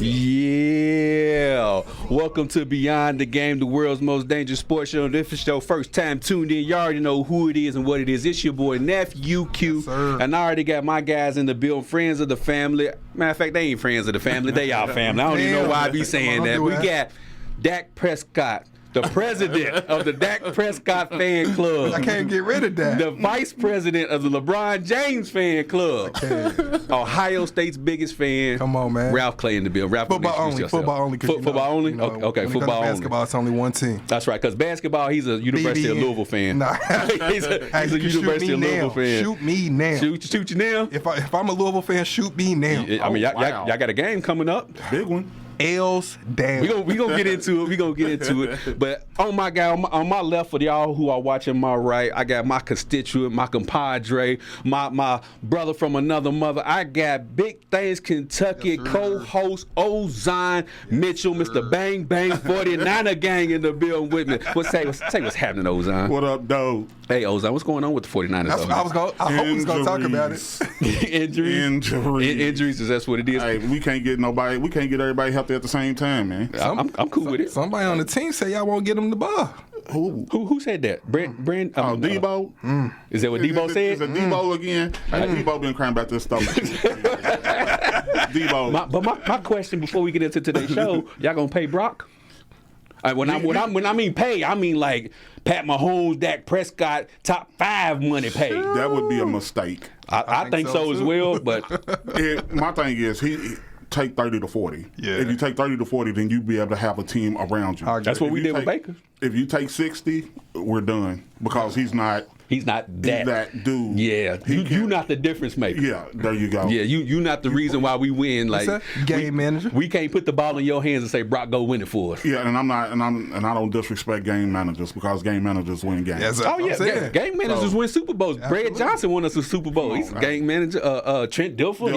Yeah. Welcome to Beyond the Game, the world's most dangerous sports show. If it's your first time tuned in, you already know who it is and what it is. It's your boy, Nephew Q. Yes, and I already got my guys in the building, friends of the family. Matter of fact, they ain't friends of the family. They our family. I don't even know why I be saying that. We got Dak Prescott, the president of the Dak Prescott fan club. I can't get rid of that. The vice president of the LeBron James fan club. Ohio State's biggest fan. Come on, man. Ralph Clay in the bill. Ralph, Football only. Football only. Football only? Okay, football only. Basketball, it's only one team. That's right, because basketball, he's a University of Louisville fan. Nah. he's a University of Louisville fan. Shoot me now. Shoot you now? If I'm a Louisville fan, shoot me now. I mean, y'all got a game coming up. Big one. L's down. We gonna get into it. But on my left, for y'all who are watching my right, I got my constituent, my compadre, my brother from another mother. I got Big Things Kentucky co-host Ozon Mitchell, Mr. Bang Bang 49er gang in the building with me. Say what's happening, Ozon? What up, dog? Hey, Ozon, what's going on with the 49ers? I hope we was gonna talk about it. Injuries, that's what it is. Hey, we can't get everybody healthy at the same time, man. I'm cool with it. Somebody on the team say y'all won't get them the ball. Who said that? Brent Debo? Is that what Debo said? Is it Debo again? Hey, Debo been crying about this stuff. Debo. My question before we get into today's show, y'all gonna pay Brock? When I mean pay, I mean like Pat Mahomes, Dak Prescott, top 5 money paid. That would be a mistake. I think so as well, but my thing is he take 30 to 40. Yeah. If you take 30 to 40, then you'll be able to have a team around you. That's what we did with Baker. If you take 60, we're done because he's not that dude. Yeah, you not the difference maker. Yeah, there you go. Yeah, you not the reason why we win. Like game manager. We can't put the ball in your hands and say Brock go win it for us. Yeah, and I don't disrespect game managers because game managers win games. Yes, game managers win Super Bowls. Brad Johnson won us a Super Bowl. He's a game manager. Trent Dilfer,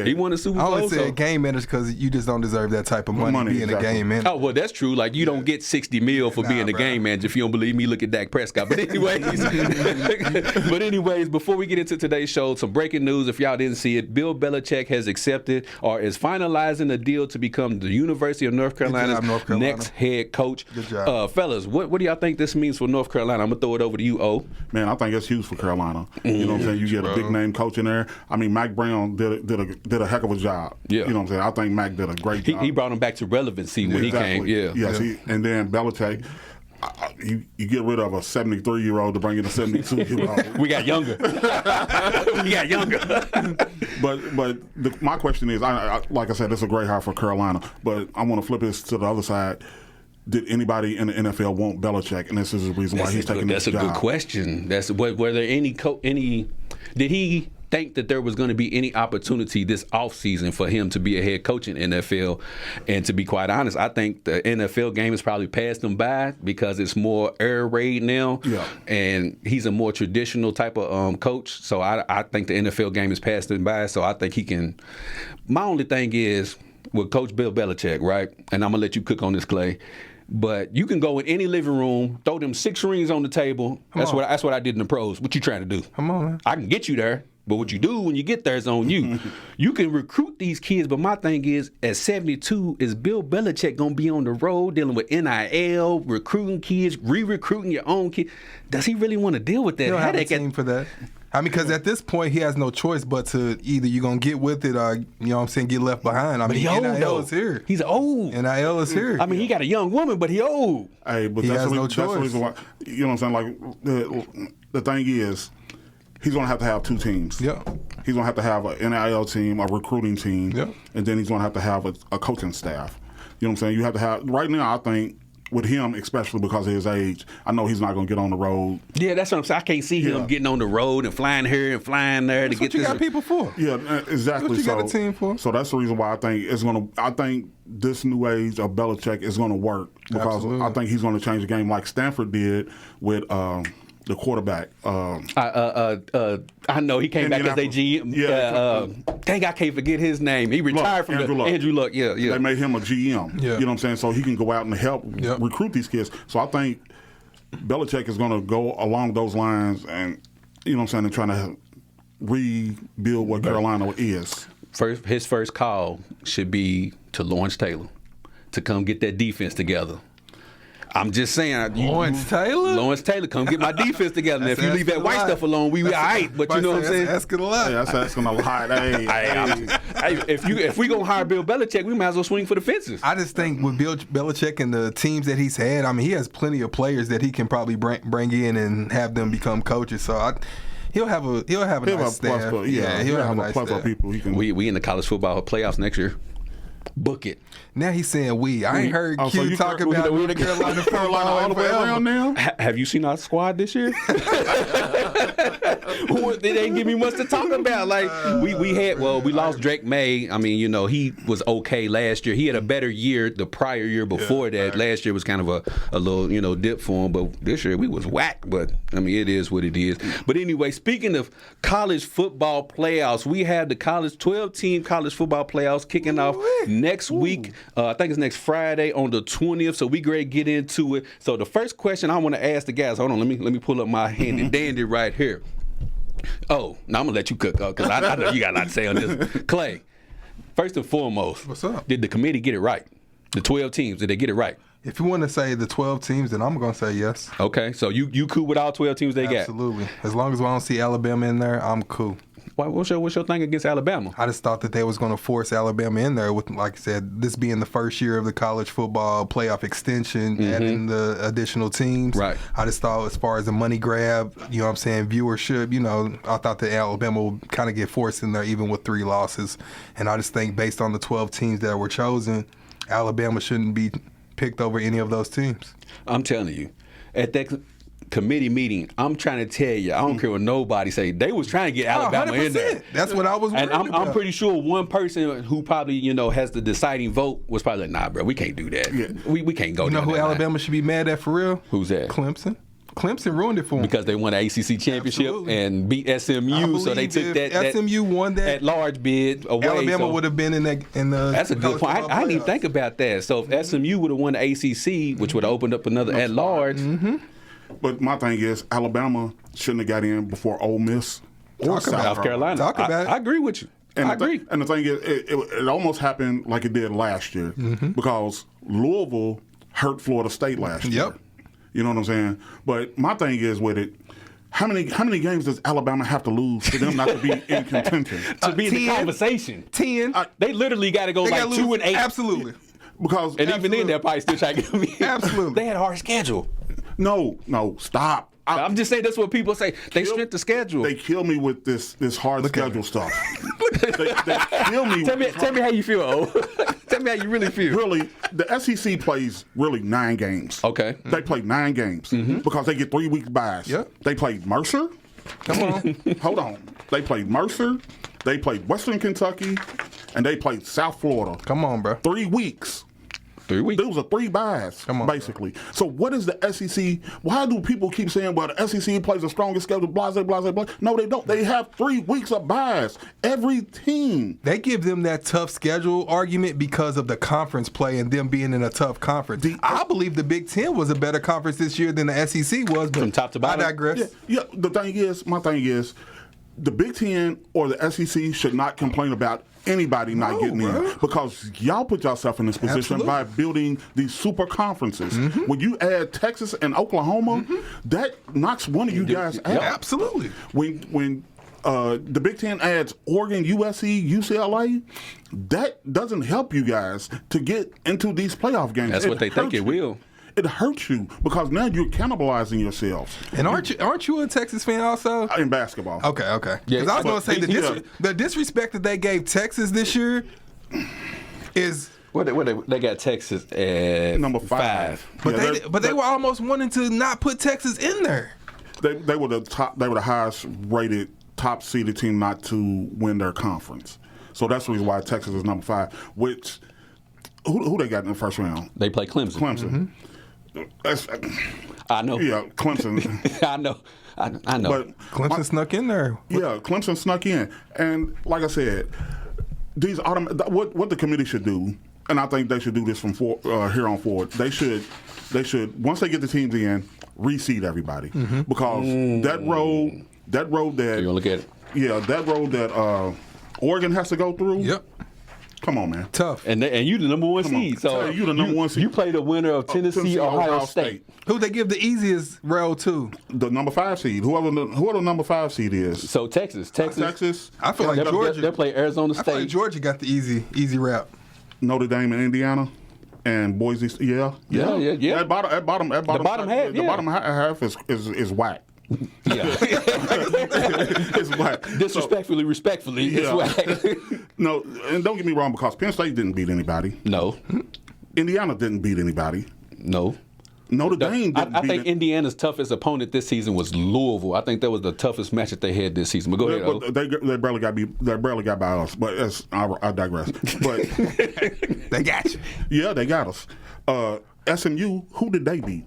he won a Super Bowl. I only said game manager because you just don't deserve that type of money being a game manager. Oh well, that's true. Like you don't get $60 million for being a game manager. If you don't believe me, look at Dak Prescott. But anyways, before we get into today's show, some breaking news. If y'all didn't see it, Bill Belichick has accepted or is finalizing a deal to become the University of North Carolina's next head coach. Good job. Fellas, what do y'all think this means for North Carolina? I'm going to throw it over to you, O. Man, I think it's huge for Carolina. You know what I'm saying? You get a big name coach in there. I mean, Mac Brown did a heck of a job. Yeah. You know what I'm saying? I think Mac did a great job. He brought him back to relevancy when he came. Yeah. Yes, and then Belichick. You get rid of a 73-year-old to bring in a 72-year-old. We got younger. But my question is, like I said, it's a great hire for Carolina. But I want to flip this to the other side. Did anybody in the NFL want Belichick? And this is the reason why he's taking this job. That's a good question. Were there any did he think that there was going to be any opportunity this offseason for him to be a head coach in NFL? And to be quite honest, I think the NFL game has probably passed him by because it's more air raid now. Yeah. And he's a more traditional type of coach. So I think the NFL game has passed him by. So I think he can. My only thing is with Coach Bill Belichick, right? And I'm going to let you cook on this, Clay. But you can go in any living room, throw them 6 rings on the table. That's what I did in the pros. What you trying to do? Come on, man. I can get you there. But what you do when you get there is on you. You can recruit these kids, but my thing is, at 72, is Bill Belichick going to be on the road dealing with NIL, recruiting kids, re-recruiting your own kids? Does he really want to deal with that? He don't have a team for that. I mean, because at this point, he has no choice but to either you're going to get with it or, you know what I'm saying, get left behind. I mean, NIL is here. He's old. NIL is here. I mean, he got a young woman, but he old. Hey, but he has no that's the reason why, you know what I'm saying? Like, the thing is, he's going to have 2 teams. Yeah. He's going to have an NIL team, a recruiting team, and then he's going to have a coaching staff. You know what I'm saying? You have to have, right now, I think, with him, especially because of his age, I know he's not going to get on the road. Yeah, that's what I'm saying. I can't see him getting on the road and flying here and flying there that's to get this. What you got people for? Yeah, exactly. What you got a team for? So that's the reason why I think this new age of Belichick is going to work because I think he's going to change the game like Stanford did with the quarterback. I know he came back as a GM. Dang, I can't forget his name. He retired from Andrew Luck. Yeah. They made him a GM. Yeah. You know what I'm saying? So he can go out and help recruit these kids. So I think Belichick is going to go along those lines and, you know what I'm saying, and trying to rebuild what Carolina is. His first call should be to Lawrence Taylor to come get that defense together. I'm just saying. Lawrence Taylor, come get my defense together. And if you leave that white stuff alone, we all right. But you know what I'm saying? That's asking a lot. Yeah, that's asking a lot. If we gonna hire Bill Belichick, we might as well swing for the fences. I just think with Bill Belichick and the teams that he's had, I mean, he has plenty of players that he can probably bring in and have them become coaches. So he'll have a nice staff. He'll have a nice staff. People he can. We in the college football playoffs next year. Book it. Now he's saying we. I ain't heard Q talking about North Carolina Carolina all the way around now. Have you seen our squad this year? They didn't give me much to talk about. Like we lost Drake May. I mean, he was okay last year. He had a better year the prior year before that. Right. Last year was kind of a little dip for him, but this year we was whack. But I mean, it is what it is. But anyway, speaking of college football playoffs, we have the 12-team college football playoffs kicking off next week. I think it's next Friday on the 20th. So we great get into it. So the first question I want to ask the guys. Hold on, let me pull up my handy dandy right here. Oh, now I'm gonna let you cook up because I know you got a lot to say on this. Clay, first and foremost, what's up? Did the committee get it right? The 12 teams, did they get it right? If you want to say the 12 teams, then I'm going to say yes. Okay, so you cool with all 12 teams they got? Absolutely. As long as I don't see Alabama in there, I'm cool. What's your thing against Alabama? I just thought that they was going to force Alabama in there with, like I said, this being the first year of the college football playoff extension, adding the additional teams. Right. I just thought as far as the money grab, viewership, I thought that Alabama would kind of get forced in there even with 3 losses. And I just think based on the 12 teams that were chosen, Alabama shouldn't be picked over any of those teams. I'm telling you, at that committee meeting, I'm trying to tell you, I don't care what nobody say. They was trying to get Alabama in there. That's what I was worried about. And I'm pretty sure one person who probably, has the deciding vote was probably like, nah, bro, we can't do that. Yeah. We can't go down that who Alabama should be mad at for real? Who's that? Clemson. Clemson ruined it for them. Because they won the ACC championship and beat SMU, so they took that SMU won that at large bid away. Alabama would have been in the. That's a good point. I didn't even think about that. So if SMU would have won the ACC, which would have opened up another at large. But my thing is, Alabama shouldn't have got in before Ole Miss or South Carolina. Talk about it. I agree with you. I agree. And the thing is, it almost happened like it did last year because Louisville hurt Florida State last year. Yep. You know what I'm saying? But my thing is with it, how many games does Alabama have to lose for them not to be in contention? To be in the conversation. 10. They literally got to go like 2-8. Absolutely. Because even then, they're probably still trying to get me. Absolutely. They had a hard schedule. No, stop. I'm just saying that's what people say. They strength the schedule. They kill me with this hard schedule stuff. they kill me. Tell me how you feel, O. Tell me how you really feel. Really, the SEC plays 9 games. Okay. They play 9 games because they get 3 weeks buys. Yep. They played Mercer. Come on. Hold on. They played Mercer. They played Western Kentucky, and they played South Florida. Come on, bro. 3 weeks. 3 weeks. Those are 3 buys, basically. Bro. So what is the SEC? Why do people keep saying, well, the SEC plays the strongest schedule, blah, blah, blah, blah? No, they don't. They have 3 weeks of buys. Every team. They give them that tough schedule argument because of the conference play and them being in a tough conference. I believe the Big Ten was a better conference this year than the SEC was. But from top to bottom? I digress. Yeah, my thing is, the Big Ten or the SEC should not complain about anybody not getting in because y'all put yourself in this position by building these super conferences. When you add Texas and Oklahoma, that knocks one of you guys out. Absolutely. When the Big Ten adds Oregon, USC, UCLA, that doesn't help you guys to get into these playoff games. That's what they think it will. It hurts you because now you're cannibalizing yourselves. And aren't you a Texas fan also? In basketball. Okay. Because I was going to say the disrespect that they gave Texas this year is. What they got Texas at number 5. But they were almost wanting to not put Texas in there. They were the top. They were the highest rated, top seeded team not to win their conference. So that's the reason why Texas is number 5. Which who they got in the first round? They play Clemson. I know. Yeah, Clemson. I know. But Clemson snuck in there. Yeah, Clemson snuck in, and like I said, these what the committee should do, and I think they should do this from here on forward. They should once they get the teams in, reseed everybody because that road that you're gonna look at it. Yeah, that road that Oregon has to go through. Yep. Come on, man. Tough. And you the number one seed. So you the number one seed. You play the winner of Tennessee, Ohio State. Who they give the easiest road to? The number 5 seed. Whoever the number 5 seed is. So Texas. I feel like Georgia. They play Arizona State. I feel like Georgia got the easy route. Notre Dame and Indiana. And Boise, yeah. The bottom half is whack. Yeah. It's whack. Disrespectfully, respectfully, it's whack. No, and don't get me wrong, because Penn State didn't beat anybody. No. Indiana didn't beat anybody. No. Notre Dame didn't I think Indiana's toughest opponent this season was Louisville. I think that was the toughest match that they had this season. But go ahead, O. They barely got by us. But I digress. But they got you. Yeah, they got us. SMU, who did they beat?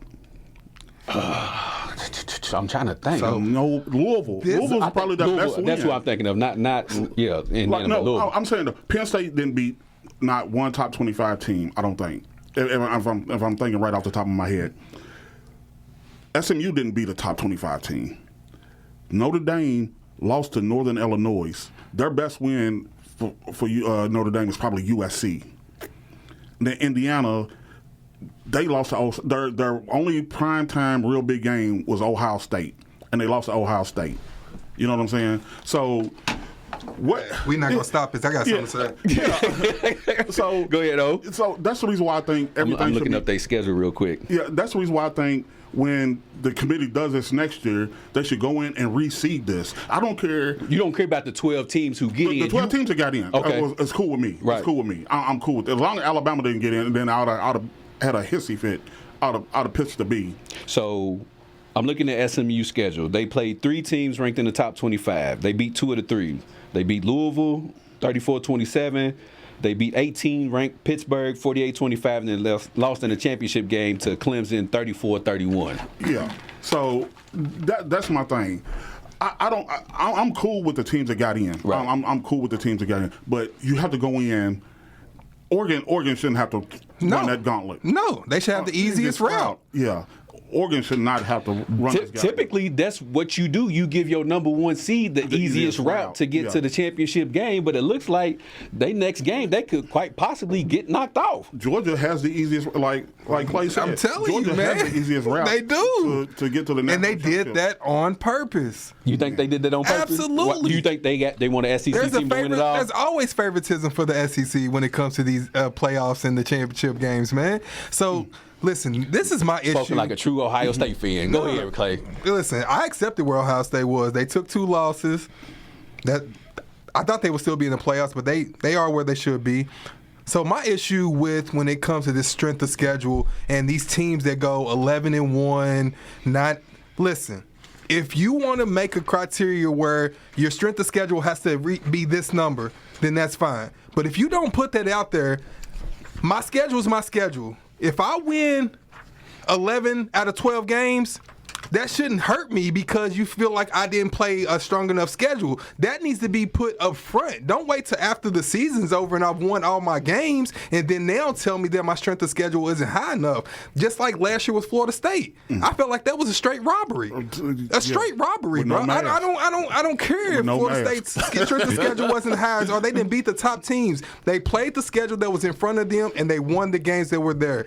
I'm trying to think. So, no, Louisville. Louisville's probably the best win. That's what I'm thinking of. Not Indiana, but Louisville. I'm saying Penn State didn't beat not one top 25 team, I don't think. If I'm thinking right off the top of my head. SMU didn't beat a top 25 team. Notre Dame lost to Northern Illinois. Their best win for Notre Dame is probably USC. Then Indiana, they lost to their only primetime real big game was Ohio State, and they lost to Ohio State. You know what I'm saying? So what? We're not gonna stop this. I got something to say. Yeah. So go ahead, O. So that's the reason why I think everything. I'm looking up their schedule real quick. Yeah, that's the reason why I think when the committee does this next year, they should go in and reseed this. I don't care. You don't care about the 12 teams who get in. The 12 teams that got in. Okay. It's cool with me. Right. It's cool with me. I'm cool with it. As long as Alabama didn't get in, then I'd have had a hissy fit. I'd have pitched the B. So I'm looking at SMU schedule. They played 3 teams ranked in the top 25. They beat 2 of the 3. They beat Louisville 34-27. They beat 18 ranked Pittsburgh 48-25, and then lost in the championship game to Clemson 34-31. Yeah. So that's my thing. I'm cool with the teams that got in. Right. I'm cool with the teams that got in. But you have to go in. Oregon shouldn't have to run that gauntlet. No, they should have the easiest route. Yeah. Oregon should not have to run this gauntlet. Typically, that's what you do. You give your number 1 seed the easiest route to get to the championship game, but it looks like they next game, they could quite possibly get knocked off. Georgia has the easiest, like Clay said. I'm telling Georgia you, man. has the easiest route. They do. To get to the next. And they did that on purpose. You think they did that on purpose? Absolutely. Do you think they want an SEC team to win it all? There's always favoritism for the SEC when it comes to these playoffs and the championship games, man. So, listen, this is my issue. Spoken like a true Ohio State fan. Go ahead, Clay. Listen, I accepted where Ohio State was. They took 2 losses. That I thought they would still be in the playoffs, but they are where they should be. So my issue with when it comes to this strength of schedule and these teams that go 11-1, listen. If you want to make a criteria where your strength of schedule has to be this number, then that's fine. But if you don't put that out there, my schedule is my schedule. If I win 11 out of 12 games, that shouldn't hurt me because you feel like I didn't play a strong enough schedule. That needs to be put up front. Don't wait till after the season's over and I've won all my games and then now tell me that my strength of schedule isn't high enough. Just like last year with Florida State. I felt like that was a straight robbery. A straight robbery, bro. I don't care if Florida State's strength of schedule wasn't high or they didn't beat the top teams. They played the schedule that was in front of them and they won the games that were there.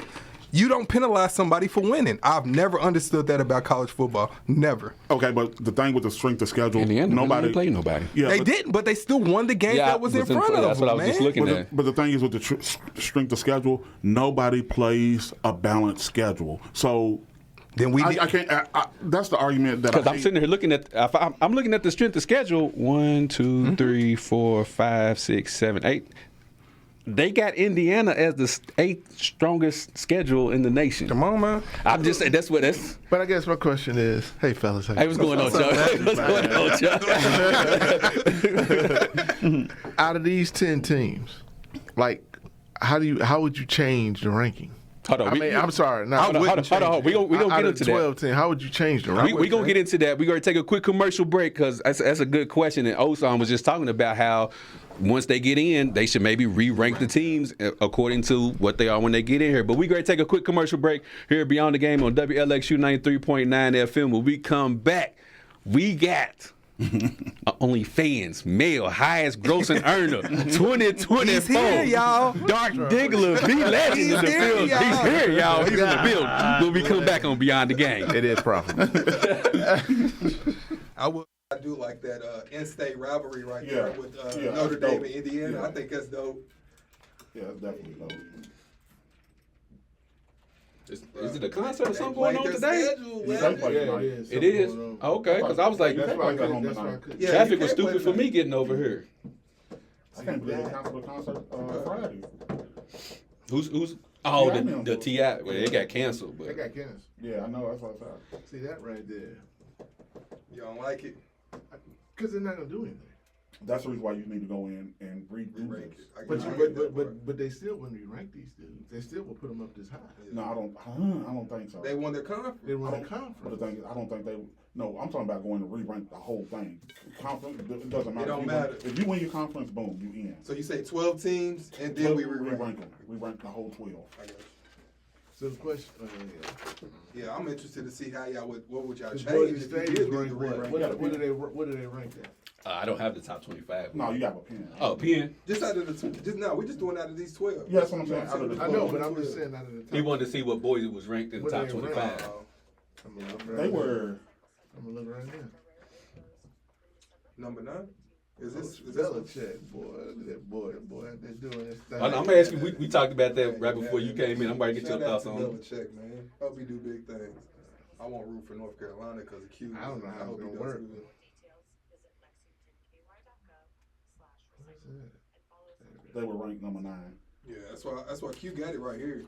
You don't penalize somebody for winning. I've never understood that about college football. Never. Okay, but the thing with the strength of schedule, nobody didn't play nobody. Yeah, they didn't, but they still won the game that was in front of them. That's what I was just looking at. But the thing is with the strength of schedule, nobody plays a balanced schedule. So then I can't. That's the argument that because I'm sitting here looking at. I'm looking at the strength of schedule. 1, 2, 3, 4, 5, 6, 7, 8. They got Indiana as the 8th strongest schedule in the nation. Come on, man. I'm just saying that's. But I guess my question is, hey fellas, hey, what's going on, Chuck? What's going on, Chuck? Out of these 10 teams, like, how would you change the ranking? Hold on. I'm sorry. No, hold on. We gonna get into 12 that. 10, how would you change the ranking? We gonna get into that. We gonna take a quick commercial break because that's a good question. And Osan was just talking about how once they get in, they should maybe re-rank the teams according to what they are when they get in here. But we're going to take a quick commercial break here at Beyond the Game on WLXU 93.9 FM. When we come back, we got Only fans, male, highest grossing earner, 2024. He's here, y'all. Dark Diggler, B Legend in the building. He's here, y'all. He's in the building. When we come back on Beyond the Game. It is profitable. I do like that in-state rivalry right there with Notre Dame and Indiana. Yeah. I think that's dope. Yeah, that's definitely dope. Is it a concert or something going on today? It It is? Okay, because I was like, That's why I got home tonight. Yeah, traffic you was can't stupid play for me getting over here. I can't believe they canceled the concert Friday. Who's oh, T.I. the T.I. Well, it got canceled. They But got Kenneth. Yeah, I know. That's what I said. See that right there? You don't like it? Because they're not gonna do anything. That's the reason why you need to go in and redo Rank this. it. I But get that part. but they still wouldn't rank these dudes. They still will put them up this high. No, I don't think so. They won their conference. They won a But the conference. thing is, I don't think they. No, I'm talking about going to re-rank the whole thing. Conference, it doesn't matter. It don't If you matter. Win, if you win your conference, boom, you in. So you say 12 teams, and then we re-rank them. We rank the whole 12. I got you. So the question, Yeah, I'm interested to see how y'all would. What would y'all Because change Boise if you State did is do the ranked what? re-rank? What do they rank at? I don't have the top 25. No, you got a pen. Oh, PN. Just out of the we're just doing out of these 12. Yeah, that's what I'm saying. Out of the I know, 12. but I'm just saying out of the top. He wanted to see what Boise was ranked in the What top they 25. I'm gonna look right They now. were. I'm gonna look right now. Number 9. Is this Belichick, boy? Look at that boy. They're doing this thing. I'm asking. We talked about that right before you came in. I'm about to get your thoughts on it. Belichick, man. Hope he do big things. I won't root for North Carolina because of Q. I don't know how hope it's he gonna does work. good. They were ranked number 9. Yeah, that's why Q got it right here.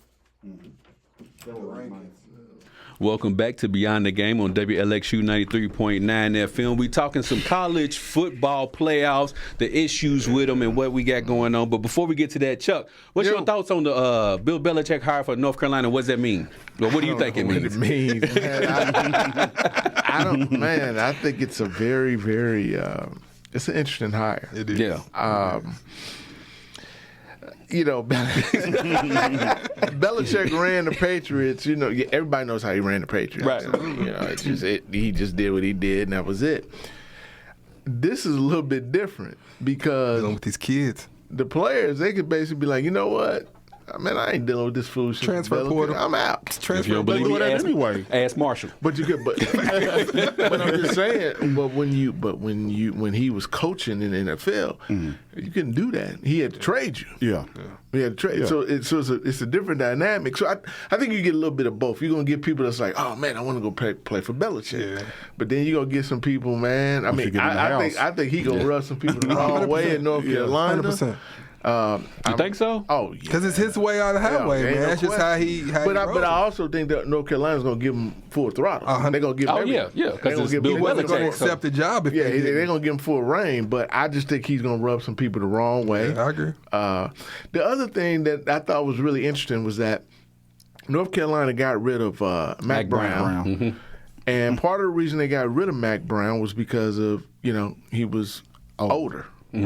They were ranked 9. Welcome back to Beyond the Game on WLXU 93.9 FM. We talking some college football playoffs, the issues with them, and what we got going on. But before we get to that, Chuck, what's your thoughts on the Bill Belichick hire for North Carolina? What does that mean? Well, what do you think it means? What it means, man. I don't, man. I think it's a very, very. It's an interesting hire. It is. Yeah. You know, Belichick ran the Patriots. You know, everybody knows how he ran the Patriots. Right. You know, he just did what he did, and that was it. This is a little bit different because Dealing with these kids. the players, they could basically be like, you know what? Man, I ain't dealing with this foolishness. Transfer portal. I'm out. If you don't believe me, ask Marshall. But you could, but I'm just saying. But when he was coaching in the NFL, you couldn't do that. He had to trade you. Yeah. He had to trade. Yeah. So it's a different dynamic. So I think you get a little bit of both. You're gonna get people that's like, oh man, I want to go play for Belichick. Yeah. But then you're gonna get some people, man. I mean, I think he gonna rub some people the wrong way in North Carolina. 100%. You think so? Oh, yeah. Because it's his way or the highway, ain't man. no That's just question. how But he I also think that North Carolina's gonna give him full throttle. They're gonna give him Oh, everything. yeah, They're because gonna it's give Bill him He wasn't going to Belichick. accept the job if Yeah, they they're didn't. gonna give him full reign, but I just think he's gonna rub some people the wrong way. Yeah, I agree. The other thing that I thought was really interesting was that North Carolina got rid of Mac Brown. And part of the reason they got rid of Mac Brown was because of, he was older. He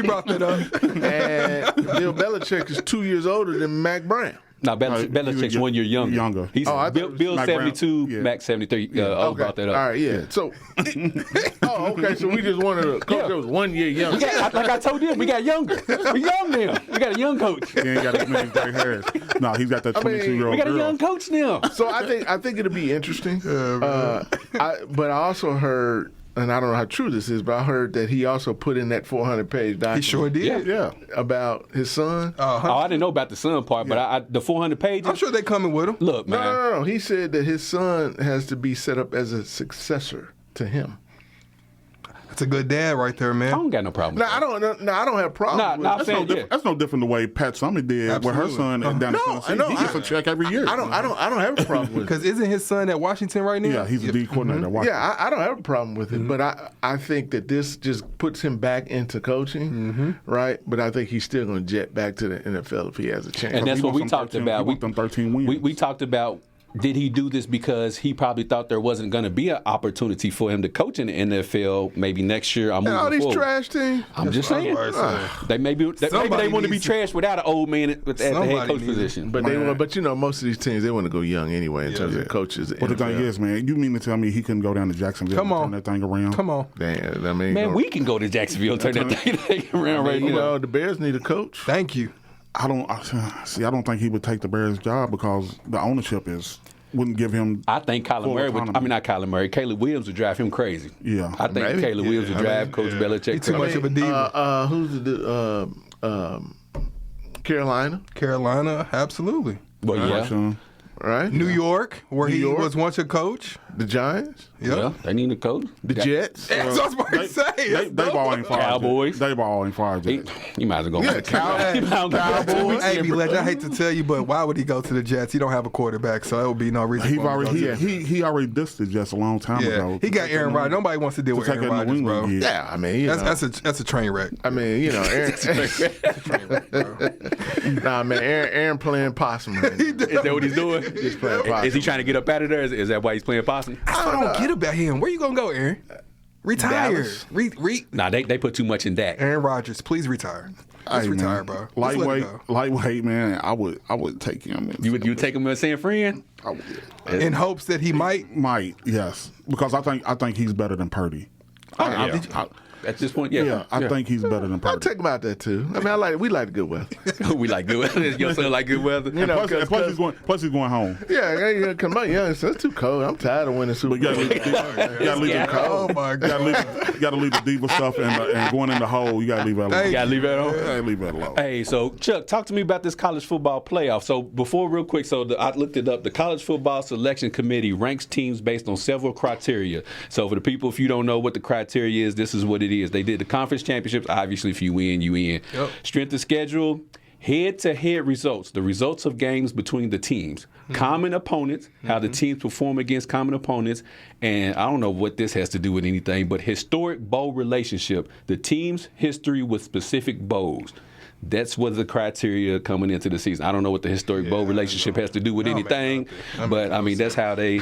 brought that up. And Bill Belichick is 2 years older than Mac Brown. No, Belichick's 1 year younger. He's I thought it Bill was Mac 72, Brown. Yeah. Mac 73. I brought that up. All right, yeah. So, okay. So we just wanted a coach that was 1 year younger. Like I told you, we got younger. We young now. We got a young coach. He ain't got as many gray hairs. No, he's got that 22-year-old We got a girl. young coach now. So I think it'll be interesting. But I also heard, and I don't know how true this is, but I heard that he also put in that 400-page document. He sure did. Yeah. About his son. Oh, I didn't know about the son part, but the 400 pages. I'm sure they coming with him. Look, man. No. He said that his son has to be set up as a successor to him. That's a good dad right there, I man. don't got no problem. Now I don't have problems. Nah, with I'm saying, That's no different the way Pat Summitt did with her son down in Tennessee. I know. He gets a check every year. I don't have a problem with it. Because isn't his son at Washington right now? Yeah, he's the D coordinator at Washington. Yeah, I don't have a problem with it, but I think that this just puts him back into coaching, right? But I think he's still going to jet back to the NFL if he has a chance. And that's He what we wants them talked 13 about. He wants them 13 wins. We talked about did he do this because he probably thought there wasn't going to be an opportunity for him to coach in the NFL maybe next year? I'm moving all these forward. trash teams. I'm just saying. They maybe want to be trashed without an old man at the head coach position. But most of these teams they want to go young anyway in terms of coaches. But the thing is, man, you mean to tell me he couldn't go down to Jacksonville and turn that thing around? Come on. Damn, I mean, Man, we can go to Jacksonville and turn that thing around right now. The Bears need a coach. Thank you. I don't think he would take the Bears' job because the ownership wouldn't give him. I think Caleb Williams would drive him crazy. Yeah. I think Caleb Williams would drive Coach Belichick He's too much crazy. of a diva. Who's the Carolina? Carolina, absolutely. Well, yeah. Right? New York, where he was once a coach. The Giants? Yeah, they need a coach. The Jets? That's what I was about to say. They ball ain't fired. Cowboys. They ball ain't fired. You might as well go. Cowboys. Hey, B-Ledge, I hate to tell you, but why would he go to the Jets? He don't have a quarterback, so there would be no reason for him to go. He already dissed the Jets a long time ago. He got Aaron Rodgers. Nobody wants to deal with Aaron Rodgers, bro. Yeah, I mean, that's a train wreck. I mean, Aaron playing possum. Is that what he's doing? Just playing possum. Is he trying to get up out of there? Is that why he's playing possum? I don't get about him. Where you gonna go, Aaron? Retire. Nah, they put too much in Dak. Aaron Rodgers, please retire. Just retire, bro. Lightweight, man. I would take him. You would take him as San Fran? I would. In hopes that he might, yes, because I think he's better than Purdy. At this point, I think he's better than I'll Purdy. take him out there too. I mean, we like the good weather. We like good weather. Your son like good weather. Plus he's going home. Yeah, come on, it's too cold. I'm tired of winning Super Bowl. You gotta leave oh my God, you gotta leave the diva stuff and going in the hole. You gotta leave that alone. You gotta leave that alone. Yeah, leave that alone. Hey, so Chuck, talk to me about this college football playoff. So real quick, I looked it up. The College Football Selection Committee ranks teams based on several criteria. So for the people, if you don't know what the criteria is, this is what it is. They did the conference championships. Obviously, if you win, you win. Yep. Strength of schedule, head-to-head results, the results of games between the teams, common opponents, how the teams perform against common opponents, and I don't know what this has to do with anything, but historic bowl relationship, the team's history with specific bowls. That's what the criteria coming into the season. I don't know what the historic bowl relationship has to do with anything, but I mean, that's how I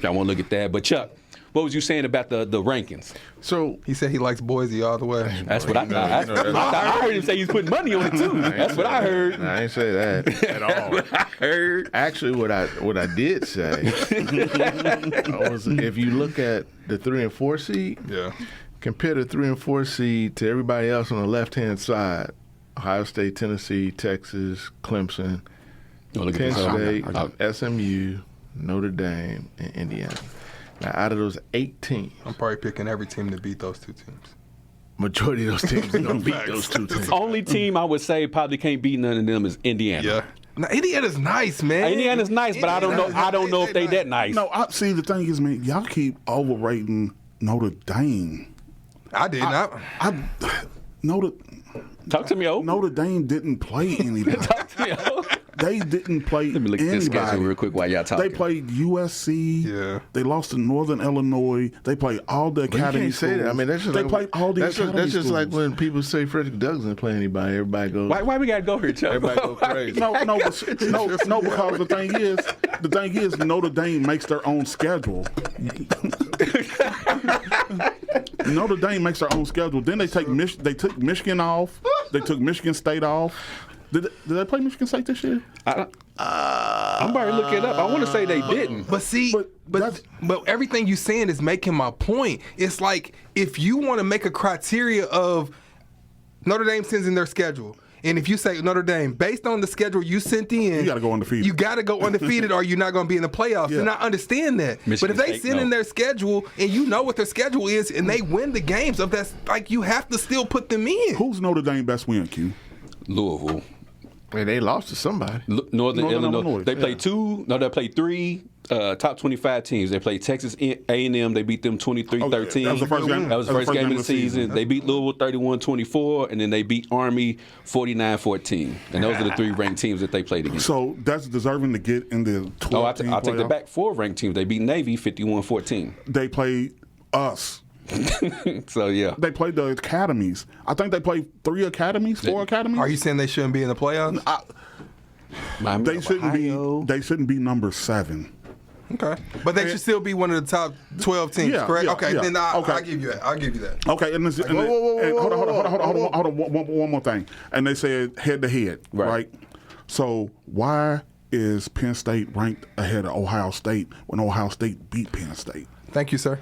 want to look at that. But Chuck, what was you saying about the rankings? So he said he likes Boise all the way. That's what I thought. I heard him say he's putting money on it too. That's what I heard. I ain't say that at all. What I heard. Actually, what I did say was if you look at the 3 and 4 seed, compare the 3 and 4 seed to everybody else on the left-hand side. Ohio State, Tennessee, Texas, Clemson, Penn State, SMU, Notre Dame, and Indiana. Now, out of those 8 teams, I'm probably picking every team to beat those 2 teams. Majority of those teams are going to beat those 2 teams. Only team I would say probably can't beat none of them is Indiana. Yeah. Now, Indiana's nice, man. Indiana's nice, but I don't know if they that nice. No, see, the thing is, man, y'all keep overrating Notre Dame. I did not. Talk to me, O. Notre Dame didn't play anybody. Talk to me, O. They didn't play anybody. Let me look at this schedule real quick while y'all talking. They played USC. Yeah. They lost to Northern Illinois. They played all the academy you can't say that. I mean, that's just played all the academy That's just schools. like when people say Frederick Douglass didn't play anybody. Everybody goes. Why we gotta go here, Chuck? Everybody go crazy. No, because the thing is, Notre Dame makes their own schedule. Notre Dame makes their own schedule. Then they took Michigan off. They took Michigan State off. Did they play Michigan State this year? I'm about to look it up. I want to say they didn't. But see, but everything you're saying is making my point. It's like if you want to make a criteria of Notre Dame sends in their schedule. And if you say Notre Dame, based on the schedule you sent in, you got to go undefeated. You got to go undefeated, or you're not going to be in the playoffs. Yeah. And I understand that. Michigan but if they State, send in their schedule and you know what their schedule is, and they win the games, that's like you have to still put them in. Who's Notre Dame best win, Q? Louisville. And they lost to somebody. Northern Illinois. They played they played 3 top 25 teams. They played Texas A&M. They beat them 23-13. That was the first game. That was the first game of the season. They beat Louisville 31-24, and then they beat Army 49-14. And those are the 3 ranked teams that they played against. So that's deserving to get in the 12-team I'll take the playoff? back 4 ranked teams. They beat Navy 51-14. They played us. So, yeah. They played the academies. I think they played 3 academies, 4 academies. Are you saying they shouldn't be in the playoffs? They shouldn't be number 7. Okay, but they should still be one of the top 12 teams, correct? Okay, then I'll give you that. I'll give you that. Okay, and hold on, one more thing. And they said head-to-head, right? So why is Penn State ranked ahead of Ohio State when Ohio State beat Penn State? Thank you, sir.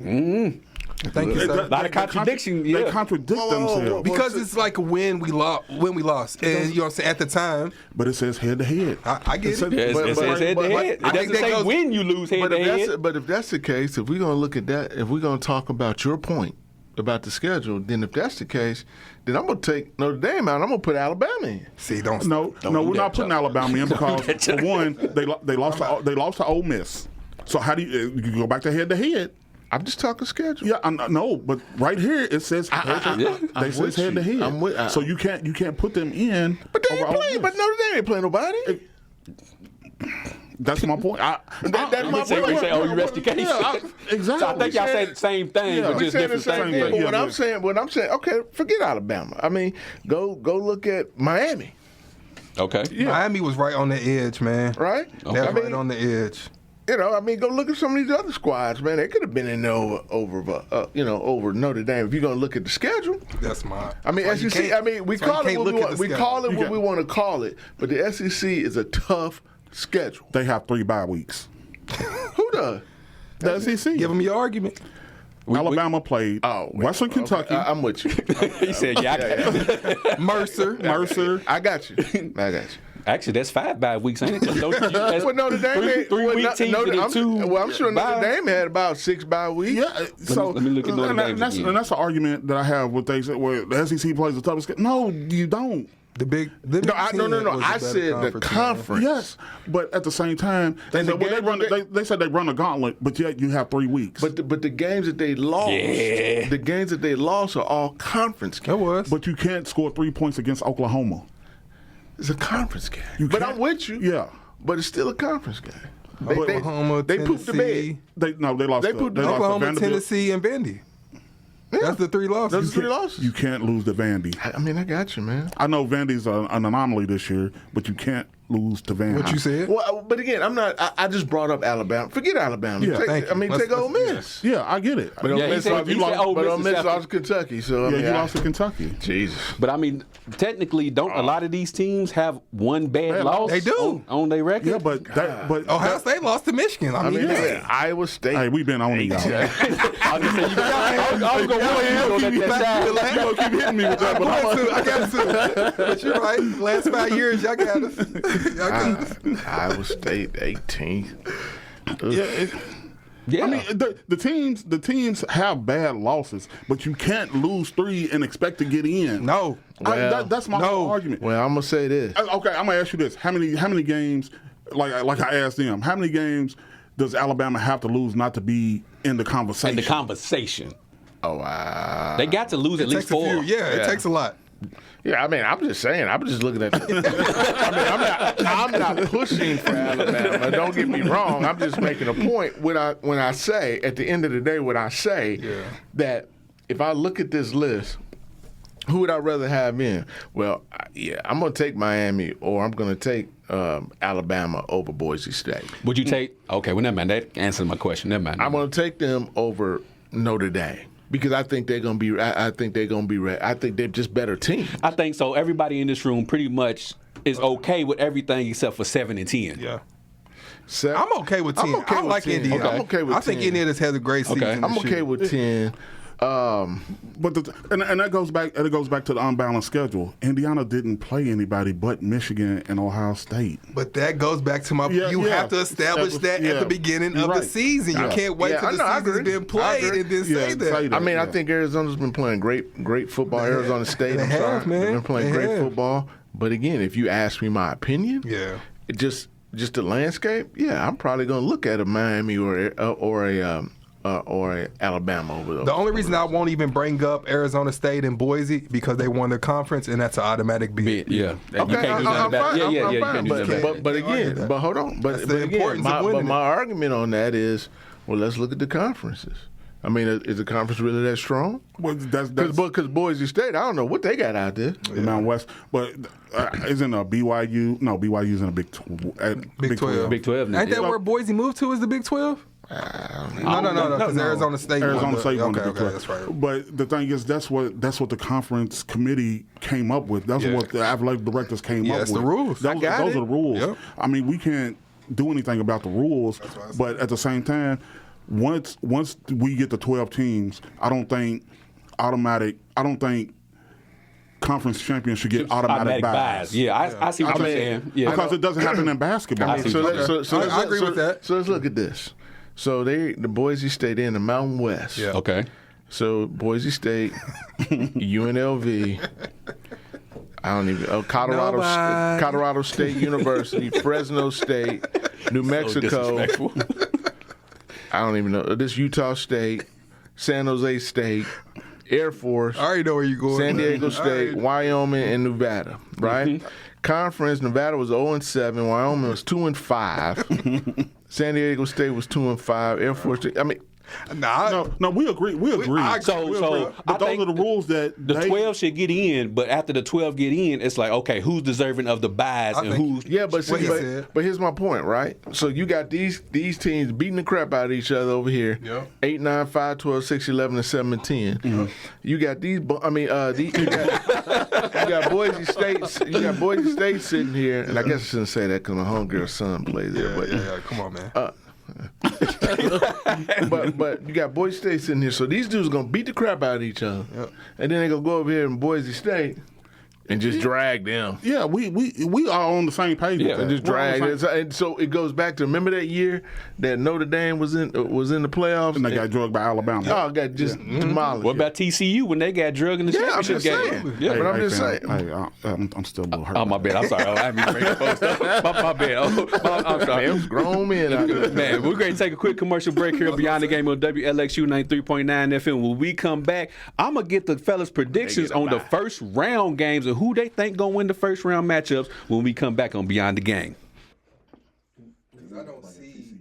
Thank you, sir. A lot of contradiction. They contradict themselves. Because it's like when we lost, and you know what I'm saying, at the time. But it says head-to-head. I get it. It says head-to-head. It doesn't say when you lose head-to-head. But if that's the case, if we're going to look at that, if we're going to talk about your point about the schedule, then if that's the case, then I'm going to take Notre Dame out and I'm going to put Alabama in. See, don't No, we're not putting Alabama in because, for one, they lost to Ole Miss. So how do you go back to head-to-head? I'm just talking schedule. Yeah, no, but right here it says they says head-to-head. So you can't put them in. But they ain't playing. But Notre Dame ain't playing nobody. That's my point. That's my point. We say, oh, you rest your case. Yeah, exactly. So I think y'all say the same thing, but just different things. But what I'm saying, okay, forget Alabama. I mean, go look at Miami. Okay. Yeah. Miami was right on the edge, man. Right? Okay. They were right on the edge. You know, I mean, go look at some of these other squads, man. They could have been in there over Notre Dame. If you're going to look at the schedule, that's mine. I mean, SEC. I mean, we call it what we want to call it, but the SEC is a tough schedule. They have 3 bye weeks. Who does? The SEC. Give them your argument. Alabama played Western Kentucky. I'm with you. He said, yeah. Mercer. I got you. Actually, that's 5 bye weeks, ain't it? Well, Notre Dame three-week teams and 2. Well, I'm sure Notre Dame had about 6 bye weeks. Yeah, so let me look at Notre Dame again. And that's the argument that I have with where the SEC plays the toughest. No, you don't. No. I said the conference. Yes, but at the same time, they said they run a gauntlet, but yet you have 3 weeks. But the games that they lost, are all conference games. It was. But you can't score 3 points against Oklahoma. It's a conference game. But I'm with you. Yeah. But it's still a conference game. Oklahoma, they pooped the bed. They lost. They lost Oklahoma, Tennessee, and Vandy. Yeah. That's the 3 losses. Those are 3 losses. You can't lose to Vandy. I mean, I got you, man. I know Vandy's an anomaly this year, but you can't lose to Vandy. What you said? Well, but again, I'm not. I just brought up Alabama. Forget Alabama. Yeah, take Ole Miss. Yeah, I get it. But Ole Miss lost to Kentucky. So you lost to Kentucky. Jesus. But I mean, technically, don't a lot of these teams have one bad loss? They do on their record. Yeah, but Ohio State lost to Michigan. I mean, Iowa State. Hey, we've been on it, y'all. I was going to You keep hitting me with that, but I got to. But you're right. Last 5 years, y'all got us. Iowa State 18th. Yeah. I mean, the teams have bad losses, but you can't lose 3 and expect to get in. No. That's my whole argument. Well, I'm gonna say this. Okay, I'm gonna ask you this: how many games? Like I asked them, how many games does Alabama have to lose not to be in the conversation? Oh, wow. They got to lose at least 4. It takes a lot. Yeah, I mean, I'm just saying. I'm just looking at. I'm not pushing for Alabama. Don't get me wrong. I'm just making a point when I say at the end of the day, that if I look at this list, who would I rather have in? Well, I'm going to take Miami or I'm going to take Alabama over Boise State. Would you take? Okay, well, never mind. That answered my question. Never mind. I'm going to take them over Notre Dame. Because I think they're gonna be. I think they're just better team. I think so. Everybody in this room pretty much is okay with everything except for 7 and 10. Yeah. I'm okay with 10. I like Indiana. I'm okay with 10. I think Indiana's had a great season. I'm okay with 10. But that goes back. It goes back to the unbalanced schedule. Indiana didn't play anybody but Michigan and Ohio State. But that goes back to my. You have to establish that at the beginning of the season. You can't wait till the season's been played and then say that. I mean, I think Arizona's been playing great football. Arizona State, they've been playing great football. But again, if you ask me my opinion, just the landscape, I'm probably gonna look at a Miami or a Alabama over those. The only reason I won't even bring up Arizona State and Boise because they won their conference and that's an automatic bid. Yeah. Okay, I'm fine. You can't do that. But again, hold on. But again, my argument on that is, well, let's look at the conferences. I mean, is the conference really that strong? Well, that's Because Boise State, I don't know what they got out there. the Mountain West. But isn't a BYU? No, BYU's in a Big 12. Big 12 now. Ain't that where Boise moved to? Is the Big 12? No. Because Arizona State. Arizona State won the Okay, Big 12. that's right. But the thing is, that's what the conference committee came up with. That's what the athletic directors came up with. That's the rules. Those are the rules. Yep. I mean, we can't do anything about the rules, but at the same time, once we get to 12 teams, I don't think conference champions should get automatic buys. Yeah, I see what you're saying. Yeah. Because it doesn't happen in basketball. I agree with that. So let's look at this. So the Boise State in the Mountain West. Yeah. Okay. So Boise State, UNLV, I don't even Colorado State University, Fresno State, New Mexico. Disrespectful. I don't even know. This Utah State, San Jose State, Air Force, I already know where you're going. San Diego State, Wyoming, and Nevada. Right? Conference, Nevada was 0-7, Wyoming was 2-5. San Diego State was 2-5. Air Force, I mean, No, we agree. We agree. So but I those think are the rules that the 12 should get in, but after the 12 get in, it's like, okay, who's deserving of the buys and who's yeah, but here's my point, right? So you got these teams beating the crap out of each other over here. Yeah. 8, 9, 5, 12, 6, 11, and 7, and 10. You got these. You got Boise State. You got Boise State sitting here, and I guess I shouldn't say that because my homegirl's son plays there. But Come on, man. but you got Boise State sitting here, so these dudes are gonna beat the crap out of each other, and then they gonna go over here in Boise State and just drag them. Yeah, we are on the same page. Yeah, with that. And just drag it. And so it goes back to, remember that year that Notre Dame was in the playoffs And they got drugged by Alabama. Oh, got just demolished. what about TCU when they got drugged in the Yeah, I'm championship just game? saying. Yeah. But I'm just fam, saying. Hey, I'm still a little hurt. Oh, my bad. I'm sorry. I didn't mean to bring the folks up. My bad. I'm sorry. Man, it was grown men out there. Man, we're going to take a quick commercial break here on Beyond the Game on WLXU 93.9 FM. When we come back, I'm going to get the fellas' predictions on the first round games and who they think going to win the first round matchups when we come back on Beyond the Game. I don't see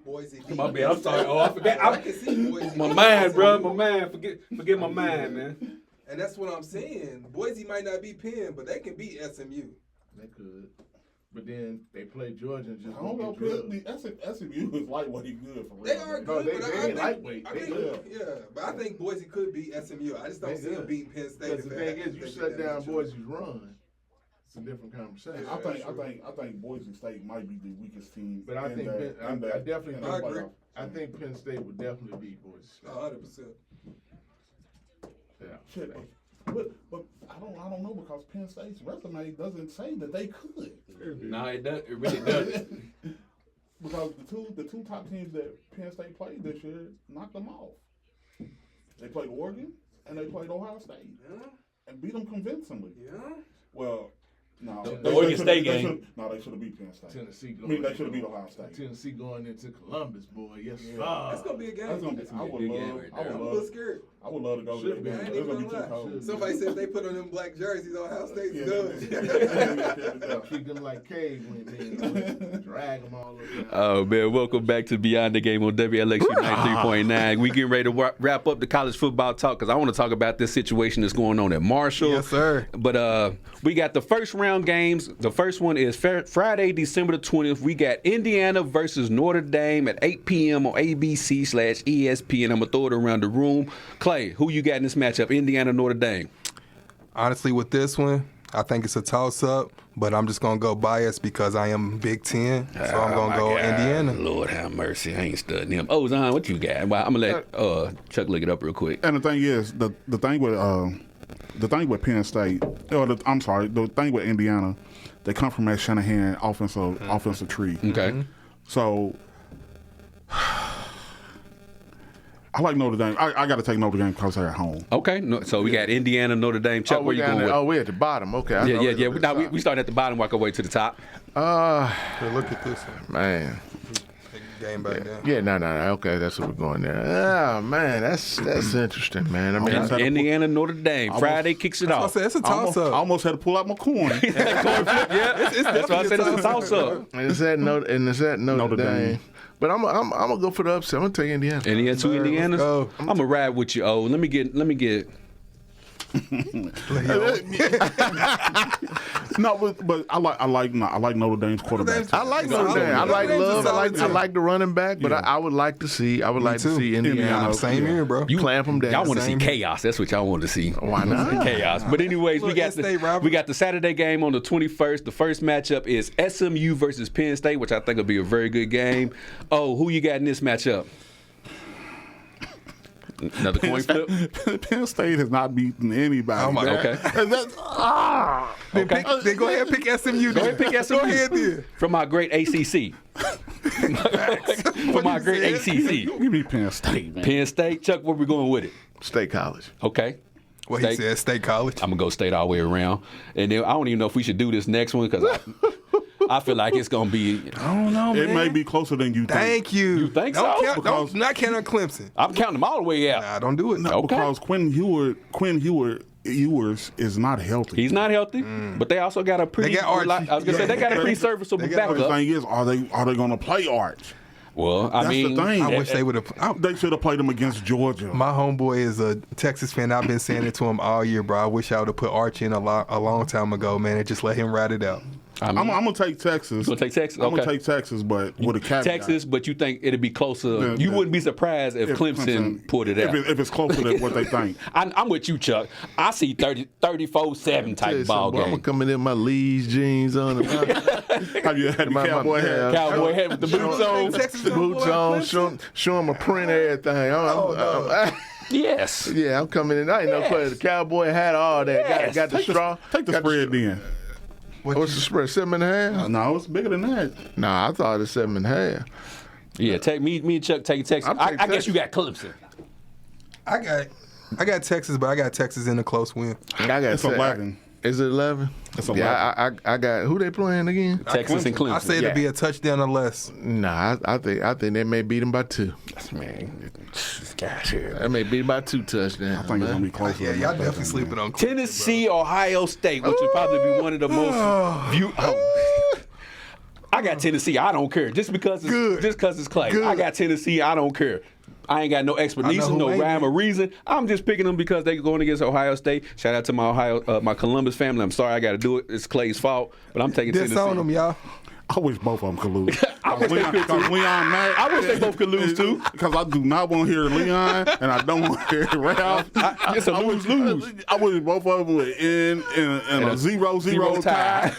Boise. My bad. I'm sorry. Oh, I forgot. I can see Boise. My mind, bro. My mind. Forget my mind, man. And that's what I'm saying. Boise might not be Penn, but they can beat SMU. They could. But then they play Georgia and just I don't know. SMU is lightweight good for real. They are good, they but ain't I think, lightweight. I think, but I think Boise could beat SMU. I just don't see them beating Penn State. Because the thing is, you shut down Boise's run, it's a different conversation. I think Boise State might be the weakest team. But I think I definitely I agree. I think Penn State would definitely beat Boise State. 100%. Yeah. Shit, but I don't know because Penn State's resume doesn't say that they could. No, it does. It really doesn't. Because the two top teams that Penn State played this year knocked them off. They played Oregon and they played Ohio State and beat them convincingly. Yeah. Well, no, The Oregon State game. They should have beat Penn State. Tennessee I going. mean, they should have beat Ohio State. Tennessee going into Columbus, boy. Yes, sir. That's gonna be a game. That's gonna be. I would love. I'm a little scared. I would love to go Should there. be. It's gonna be too cold. Somebody said if they put on them black jerseys, Ohio State's done. Treat them like Cade went in. Drag them all over. Oh, man. Welcome back to Beyond the Game on WLXU 93.9. We getting ready to wrap up the college football talk because I want to talk about this situation that's going on at Marshall. Yes, sir. But we got the first round games. The first one is Friday, December the 20th. We got Indiana versus Notre Dame at 8 p.m. on ABC/ESPN. I'm going to throw it around the room. Clay, who you got in this matchup, Indiana, Notre Dame? Honestly, with this one, I think it's a toss-up, but I'm just going to go biased because I am Big Ten, so I'm going to go Indiana. Lord have mercy. I ain't studying him. Oh, Zion, what you got? Well, I'm going to let Chuck look it up real quick. And the thing is, the thing with Penn State, the thing with Indiana, they come from that Shanahan offensive tree. Okay. So I like Notre Dame. I got to take Notre Dame because they're at home. Okay. So we got Indiana, Notre Dame. Chuck, where you going with? Oh, we're at the bottom. Okay. Yeah. Now we start at the bottom, work our way to the top. Hey, look at this one. Man. Take the game back down. Yeah, no. Okay, that's what we're going there. Oh, man, that's interesting, man. I mean, Indiana, Notre Dame. Friday kicks it I off. said it's a I toss-up. almost had to pull out my coin. Yeah, that's why I said it's a toss-up. and it's at Notre Dame. But I'm gonna go for the upset. I'm gonna take Indiana. Indiana, 2 Indianas. go. I'm gonna ride with you. Oh, let me get. No, but I like Notre Dame's quarterback. I like Notre Dame. I like Love. I like the running back. But I would like to see. I would like to see Indiana. Same here, bro. You clamp them down. Y'all want to see chaos? That's what y'all want to see. Why not? Chaos. But anyways, we got the Saturday game on the 21st. The first matchup is SMU versus Penn State, which I think will be a very good game. Oh, who you got in this matchup? Another coin flip. Penn State has not beaten anybody. Oh my, okay. And that's, Okay. Then go ahead and pick SMU. Go ahead and pick SMU. Go ahead then. From my great ACC. From my great ACC. give me Penn State, man. Penn State. Chuck, where we going with it? State College. Okay. What he said, State College. I'm going to go State all the way around. And then I don't even know if we should do this next one because I feel like it's going to be, I don't know, man. It may be closer than you think. Thank you. You think don't so? Count, Because- don't not count on Clemson. I'm counting them all the way out. Nah, don't do it. No, Okay. because Quinn Ewers is not healthy. He's not healthy, but they also got a pretty. They got Archie. I was gonna say they got a pretty serviceable They got The backup. thing is, are they going to play Arch? Well, I That's mean, the thing. I wish they would have. They should have played him against Georgia. My homeboy is a Texas fan. I've been saying it to him all year, bro. I wish I would have put Archie in a long time ago, man, and just let him ride it out. I'm going to take Texas. You gonna take Texas? I'm going Okay. to take Texas, but with a caveat. Texas, but you think it'd be closer. You wouldn't be surprised if Clemson pulled it out. If it's closer than what they think. I'm with you, Chuck. I see 34-7 type ball I'm gonna game. come in my Lee's jeans on. Have you had the My- cowboy hat? Cowboy hat with the boots on. Texas The gonna boots pull out on, Clemson? show him a print of everything. Yes. Yeah, I'm coming in. I ain't no player. The cowboy hat, all that. Yes. Got the straw. Take the Got spread then. What's the spread? 7.5? No, it's bigger than that. Nah, I thought it's 7.5. Yeah, take me and Chuck take Texas. I'll take I guess Texas. you got Clemson. I got Texas, but I got Texas in a close win. I got It's 11. Is it 11? It's Yeah, I got who they playing again? Texas and Clemson. I say it'll be a touchdown or less. Nah, I think they may beat them by 2. Man, gosh, here. They may beat them by 2 touchdowns. I think it's going to be closer. Yeah, than y'all that. definitely sleeping on Clemson, Tennessee, Ohio State, which would probably be one of the most viewed. I got Tennessee. I don't care. Just because it's Clay. Good. I got Tennessee. I don't care. I ain't got no explanation, who no ain't rhyme it. or reason. I'm just picking them because they're going against Ohio State. Shout out to my Columbus family. I'm sorry I got to do it. It's Clay's fault, but I'm taking Tennessee. Disown them, y'all. I wish both of them could lose. I wish they could too. Leon Mack. I wish they both could lose too. Because I do not want to hear Leon, and I don't want to hear Ralph. It's a lose-lose. I wish both of them would end in a 0-0 tie.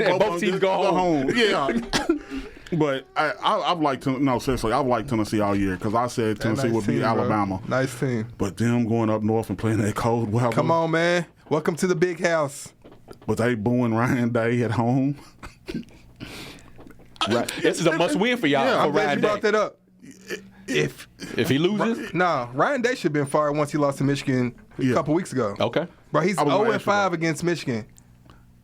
And both teams go home. Yeah. But I've liked seriously, I've liked Tennessee all year because I said Tennessee would beat team, Alabama. Bro. Nice team. But them going up north and playing that cold weather. Come on, man. Welcome to the big house. But they booing Ryan Day at home. Right. This is a must-win for y'all. Yeah, for I'm glad Ryan you brought Day. that up. If He loses, Ryan Day should have been fired once he lost to Michigan a couple weeks ago. okay. Bro, he's I was gonna ask you 0-5 that. against Michigan.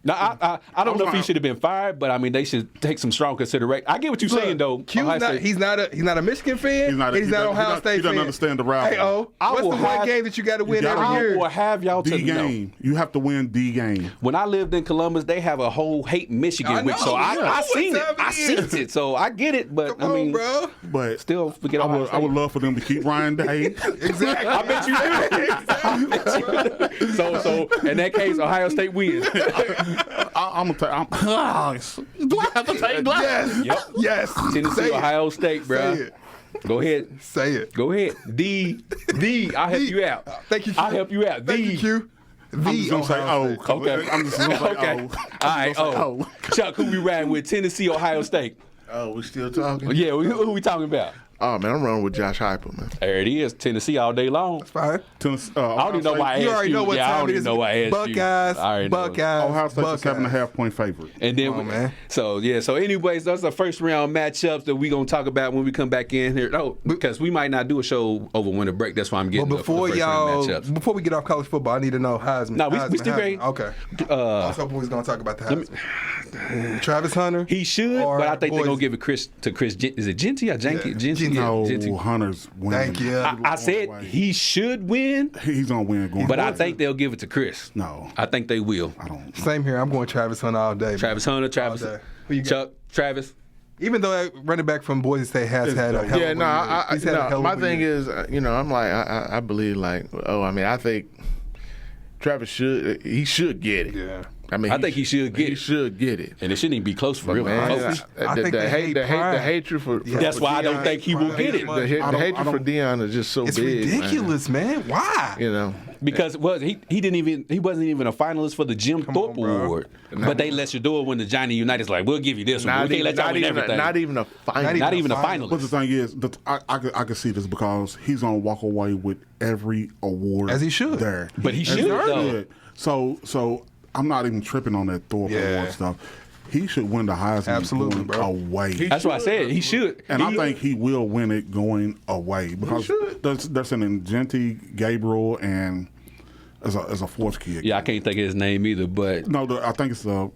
Now, I don't know if he should have been fired, but I mean they should take some strong consideration. I get what you're saying though. Q's Ohio not, State- he's not a Michigan fan. He's not a- and he's he not doesn't- Ohio he doesn't- State he doesn't fan. understand the rivalry. Hey, what's the will one have- game that you got to win gotta- every I year? will have y'all to D know. game. You have to win D game. When I lived in Columbus, they have a whole hate Michigan I week, so know, I yeah. seen it. What time I it seen is? it, so I get it. But Come I mean, on, bro. But still forget I Ohio would love for them to keep Ryan Day. Exactly. I bet you do. So in that case, Ohio State wins. I'm gonna take. Do I have to take glass? Yes. Yes. Tennessee, Say it. Ohio State, bro. Say it. Go ahead. Say it. Go ahead. I'll help you out. Thank you, Q. I'll help you out. Thank you, Q. I'm just gonna say Ohio State. Okay. I'm just gonna say Okay. All right. Oh, Chuck, who we riding with? Tennessee, Ohio State. Oh, we still talking? Yeah, who we talking about? Oh, man, I'm running with Josh Heupel, man. There it is. Tennessee all day long. Fine. Tennessee, I don't even know why I asked You already know what I time don't it even is. know why I asked you. Buckeyes. I already know. Buckeyes. Ohio State's a Buckeyes. 7.5 point favorite. And then, Come on, man. So anyways, those are first round matchups that we're gonna talk about when we come back in here. No, because we might not do a show over winter break. That's why I'm getting But the first round matchups. before we get off college football, I need to know Heisman. No, we Heisman, still Heisman. great. Okay. I was hoping we was going to talk about the Heisman. Travis Hunter. He should, or but I think they're gonna Boise? give it to Chris. Is it Genty or Janky? Yeah, Genty. Genty. No, Genty. Hunter's winning. Thank you. I said he should win, He's gonna win. Going but I forward. think they'll give it to Chris. No. I think they will. I don't. Same here. I'm going Travis Hunter all day. Travis Hunter, Travis, day. Who you got? Chuck, Travis. Even though that running back from Boise State has had a hell of a year. He's had a hell of my a thing year. is, I'm like, I believe like, I think Travis should get it. Yeah. I think he should get it. He should get it. And it shouldn't even be close for real. Man, I think the they hate Prime. the hatred for That's why I don't think he will get it. the hatred for Deion is just so It's big. ridiculous, man. Why? Because he wasn't even a finalist for the Jim Thorpe on, bro. Award. But they let you do it when the Johnny United's like, we'll give you this one. We can't let y'all win everything. Not even a final. Not even a But the finalist. thing is, I can see this because he's gonna walk away with every award As he should. there. But he As should, though. So I'm not even tripping on that Thorpe Award stuff. He should win the Heisman Absolutely, going bro. away. That's what I said. He should. And I think he will win it going away because they're sending Genty, Gabriel, and as a fourth kid. Yeah, I can't think of his name either, but No, I think it's not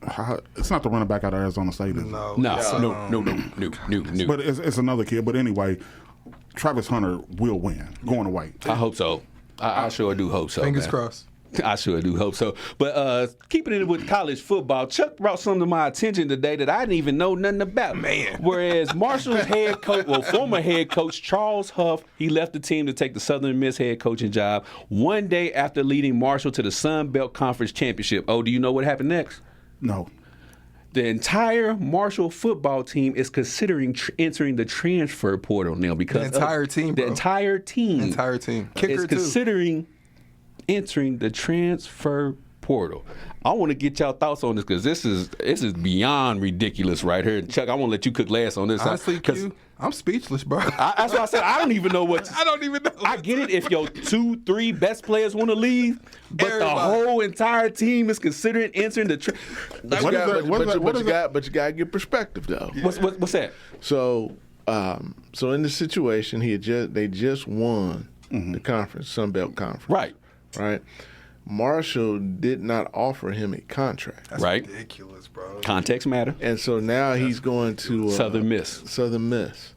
the running back out of Arizona State. Is it? no. But it's another kid. But anyway, Travis Hunter will win going away. I hope so. I sure do hope so. Fingers man. crossed. I sure do hope so. But keeping it with college football, Chuck brought something to my attention today that I didn't even know nothing about. Man. Whereas Marshall's former head coach Charles Huff, he left the team to take the Southern Miss head coaching job one day after leading Marshall to the Sun Belt Conference Championship. Oh, do you know what happened next? No. The entire Marshall football team is considering entering the transfer portal now because The entire team, bro. The entire team. Kicker is too. considering entering the transfer portal. I want to get y'all thoughts on this because this is beyond ridiculous right here. Chuck, I want to let you cook last on this. Honestly, Q, I'm speechless, bro. That's why I said I don't even know what. I don't even know. I get it if your 2-3 best players want to leave, but Everybody. the whole entire team is considering entering the. What is that? But you got to get perspective though. What's that? So in this situation, they just won the conference, Sun Belt Conference. Right. Marshall did not offer him a contract. That's right. ridiculous, bro. Context matter. And so now he's going to Southern Miss. Southern Miss.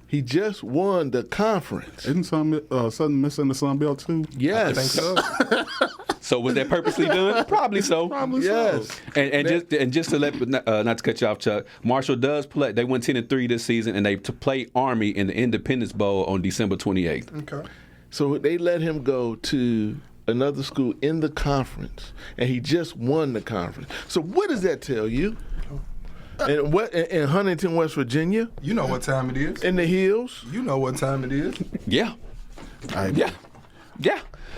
He just won the conference. Isn't Southern Miss in the Sun Belt too? Yes. I think so. So was that purposely done? Probably so. Yes. And just to let not to cut you off, Chuck. Marshall does play. They went 10-3 this season, and they play Army in the Independence Bowl on December 28th. Okay. So they let him go to another school in the conference, and he just won the conference. So what does that tell you? And what in Huntington, West Virginia? You know what time it is. In the hills? You know what time it is. Yeah. Yeah.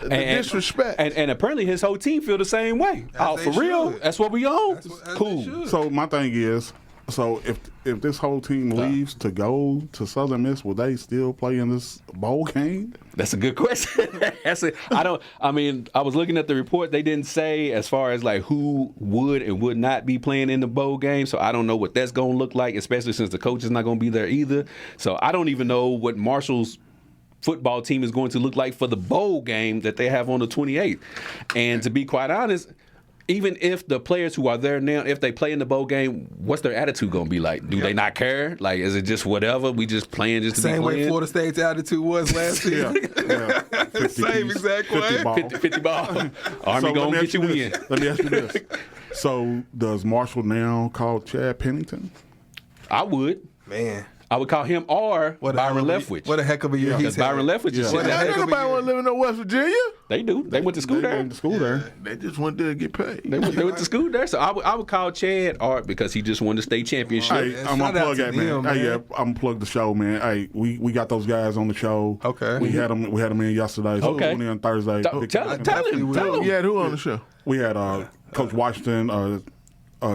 The disrespect. And apparently his whole team feel the same way. As For they real? should. That's what we on? As Cool. they should. So my thing is, if this whole team leaves to go to Southern Miss, will they still play in this bowl game? That's a good question. I was looking at the report. They didn't say as far as like who would and would not be playing in the bowl game. So I don't know what that's going to look like, especially since the coach is not going to be there either. So I don't even know what Marshall's football team is going to look like for the bowl game that they have on the 28th. And to be quite honest, even if the players who are there now, if they play in the bowl game, what's their attitude going to be like? Do they not care? Like, is it just whatever? We just playing just to be Same playing? way Florida State's attitude was last season. Same exact way. 50 ball. 50 ball. Army So going to let me get you in. Let me ask you this. So does Marshall now call Chad Pennington? I would. Man. I would call him or Byron Leftwich. What a heck of a year he's Because Byron had. Leftwich is What a sitting heck there. of a Nobody year. want to live in West Virginia. They do. They went to school They there. went to school there. They just went there to get paid. They went to school there. So I would call Chad Art because he just won the state championship. Hey, man, I'm shout gonna out plug to that, man. them, Hey, man. yeah, I'm gonna plug the show, man. Hey, we got those guys on the show. Okay. We had them in yesterday. So Okay. we went in Thursday. Tell him. Yeah, who on the show? We had Coach Washington,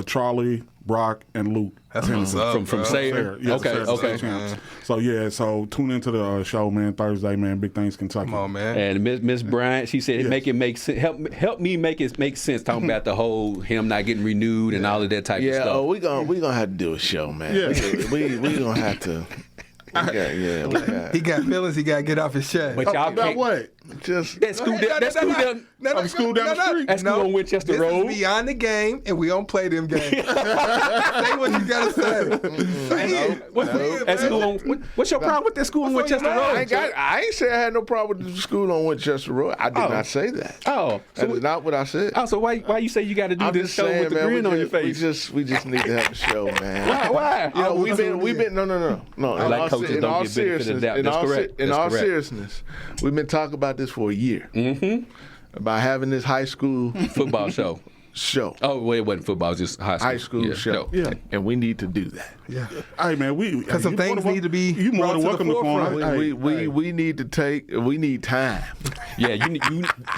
Charlie, Brock, and Luke. That's what's up, From bro. Sayre. Yeah, Okay. State champs. So tune into the show, man. Thursday, man. Big things Kentucky. Come on, man. And Miss Bryant, she said, Yes. make it make sense. Help me make it make sense. Talking about the whole him not getting renewed and all of that type of Yeah, stuff. we gonna have to do a show, man. Yeah. We gonna have to. He got feelings. He got to get off his chest. But y'all About can't. what? Just That school down School down the street. that school on Winchester This Road. is beyond the game, and we don't play them games. Say what you gotta say. Say it. That school on, what's your problem with that school on Winchester Road? I ain't say I had no problem with the school on Winchester Road. I did not say that. Oh, That is not what I said. so why you say you got to do I'm this just show saying, with the man, grin on your face? We just need to have a show, man. Why? You know, we've been no. Black coaches don't get benefit of the doubt. That's correct. In That's all correct. seriousness, we've been talking about this for a year. Mm-hmm. About having this high school Football show. show. Oh, well, it wasn't football, it was just high school. Show. Yeah. And we need to do that. Yeah. Hey man, Because some things need to be You more than brought to the welcome to forefront. corner. We need to we need time. Yeah,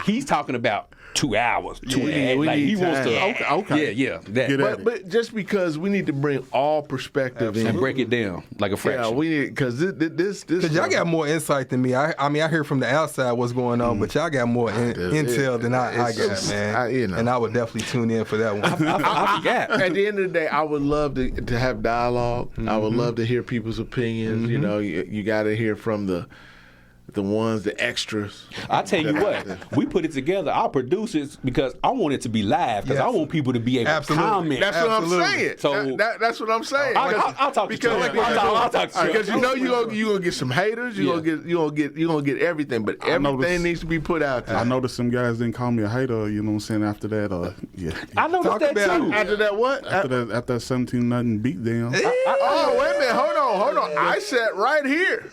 he's talking about 2 hours, two and a half. we Like, need he wants to. time. Okay. Yeah, that. Get at it. But just because we need to bring all perspective in. And break it down like a fraction. Yeah, we need because this Because y'all got more insight than me. I mean, I hear from the outside what's going on, but y'all got more intel than I got, man. And I would definitely tune in for that one. I forgot. At the end of the day, I would love to have dialogue. I would love to hear people's opinions. You know, you got to hear from the ones, the extras. I tell you what, we put it together, our producers, because I want it to to be live, because I want people to be able to comment. That's what I'm saying. So that's what I'm saying. I'll talk to you. I'll talk to you. Because you know you gonna get some haters. You gonna get everything, but everything needs to be put out there. I noticed some guys didn't call me a hater. You know what I'm saying? After that, yeah. I noticed that too. After that, what? After that 17-0 beat down. Oh, wait a minute. Hold on. I sat right here.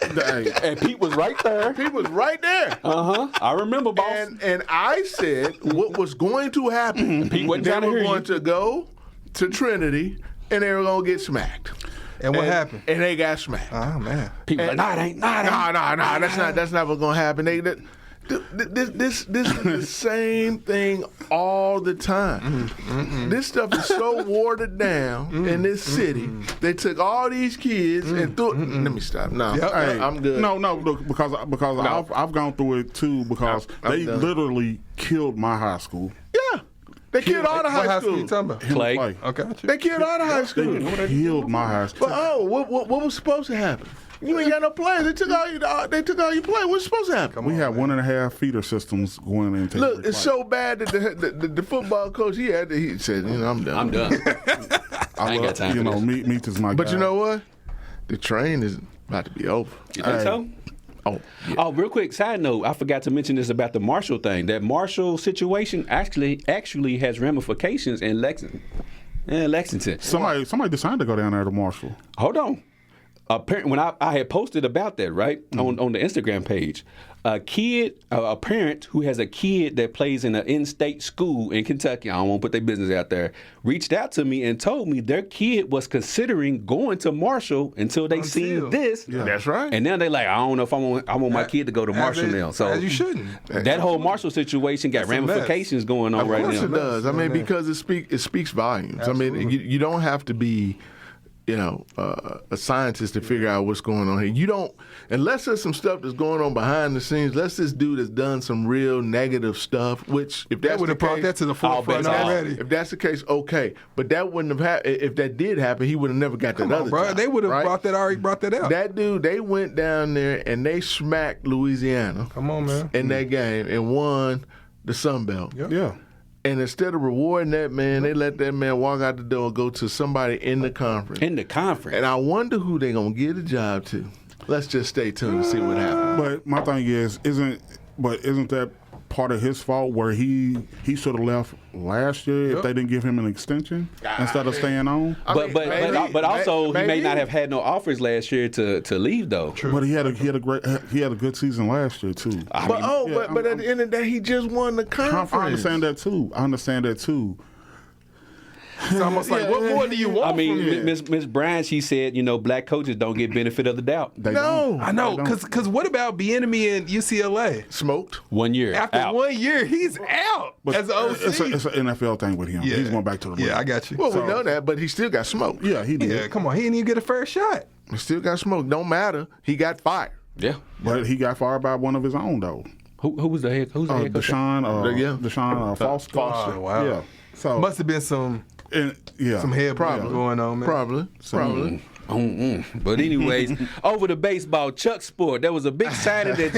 And Pete was right there. He was right there. I remember, boss. And I said what was going to happen. Pete wasn't They trying to were hear going you. to go to Trinity, and they were going to get smacked. And what happened? And they got smacked. Oh, man. Pete was like, nah, it ain't. Nah. That's not what's going to happen. This is the same thing all the time. This stuff is so watered down in this city. They took all these kids and threw. Let me stop. No, Hey, I'm good. No, look, because I've gone through it too. Because they done. literally killed my high school. Yeah, they killed all the What high school you school. talking about? Clay. Okay. They killed all the high school. They killed my high school. But what was supposed to happen? You ain't got no players. They took all your players. What's supposed to happen? We had 1.5 feeder systems going into. Look, it's so bad that the football coach he said, I'm done. I'm done. I ain't got time You for know, this. Meat is my guy. But you know what? The train is about to be over. You think so? Oh, yeah. Oh, real quick, side note, I forgot to mention this about the Marshall thing. That Marshall situation actually has ramifications in Lexington. Somebody decided to go down there to Marshall. Hold on. Apparently, when I had posted about that, right, on the Instagram page, a parent who has a kid that plays in an in-state school in Kentucky, I don't want to put their business out there, reached out to me and told me their kid was considering going to Marshall until they seen this. Yeah. That's right. And now they like, I don't know if I want my kid to go to Marshall now. So as you shouldn't. that whole Marshall situation got That's a mess. ramifications going on Of right course now. it does. I mean, because it speaks volumes. Absolutely. I mean, you don't have to be, a scientist to figure out what's going on here. You don't, unless there's some stuff that's going on behind the scenes. Unless this dude has done some real negative stuff, which if That that's would the have brought case, that to the forefront bet already. if that's the case, okay. But that wouldn't have happened. If that did happen, he would have never got that Come on, other bro. job, They would have right? already brought that out. That dude, they went down there and they smacked Louisiana Come on, man. in that game and won the Sun Belt. Yep. Yeah. And instead of rewarding that man, they let that man walk out the door and go to somebody in the conference. In the conference. And I wonder who they gonna give the job to. Let's just stay tuned and see what happens. But my thing is, isn't that part of his fault where he should have left last year if they didn't give him an extension instead of staying on? But also he may maybe. not have had no offers last year to leave though. But he had a good season last year too. But at the end of the day, he just won the conference. I understand that too. It's almost like, what more do you want I mean, from him? Miss Bryan, she said, black coaches don't get benefit of the doubt. They No. don't. I know, They don't. because what about Bieniemy in UCLA? Smoked. 1 year After out. 1 year, he's out as an OC. It's an NFL thing with him. Yeah. He's going back to the league. Yeah, I got you. Well, we know that, but he still got smoked. Yeah, he did. Yeah, come on. He didn't even get a fair shot. He still got smoked. Don't matter. He got fired. Yeah. But he got fired by one of his own though. Who was the head? Who's the head coach? Deshaun Foster. Oh, wow. Yeah. So Must have been some some head problems going on, man. Probably. But anyways, over to baseball, Chuck Sport. There was a big signing that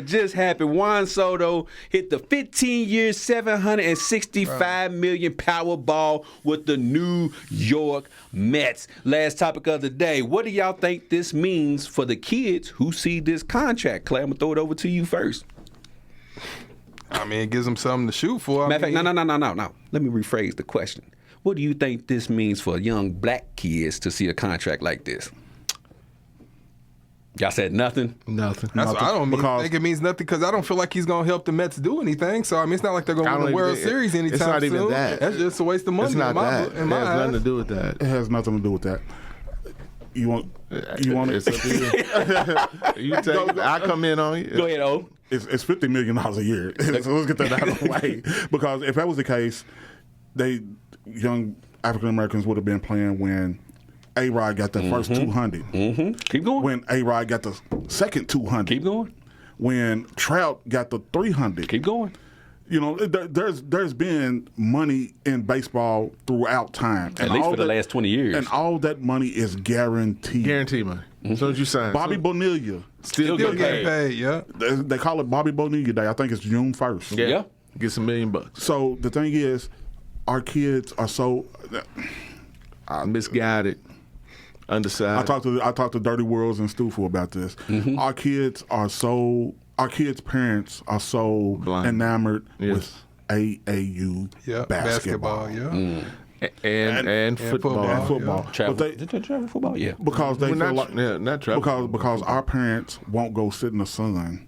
just happened. Juan Soto hit the 15-year, $765 million Powerball with the New York Mets. Last topic of the day. What do y'all think this means for the kids who see this contract? Clay, I'm gonna throw it over to you first. I mean, it gives them something to shoot for. Matter of fact, no. Let me rephrase the question. What do you think this means for young black kids to see a contract like this? Y'all said nothing? Nothing. I don't think it means nothing because I don't feel like he's going to help the Mets do anything. So, I mean, it's not like they're going to win the World Series anytime soon. It's not even that. That's just a waste of money. It's not that. It has nothing to do with that. It has nothing to do with that. You want it's up to you. You take. I come in on you. Go ahead, O. It's $50 million a year. So let's get that out of the way. Because if that was the case, young African Americans would have been playing when A-Rod got the first 200. Mm-hmm. Keep going. When A-Rod got the second 200. Keep going. When Trout got the 300. Keep going. You know, there's been money in baseball throughout time. At least for the last 20 years. And all that money is guaranteed. Guaranteed money. As soon as you sign. Bobby Bonilla. Still getting paid, yeah. They call it Bobby Bonilla Day. I think it's June 1st. Yeah. Gets $1 million. So the thing is, our kids are so misguided, undecided. I talked to Dirty Worlds and Stufel about this. Mm-hmm. Our kids' parents are so enamored with AAU basketball. And football. And football. Travel football, yeah. Because they feel like not travel. Because our parents won't go sit in the sun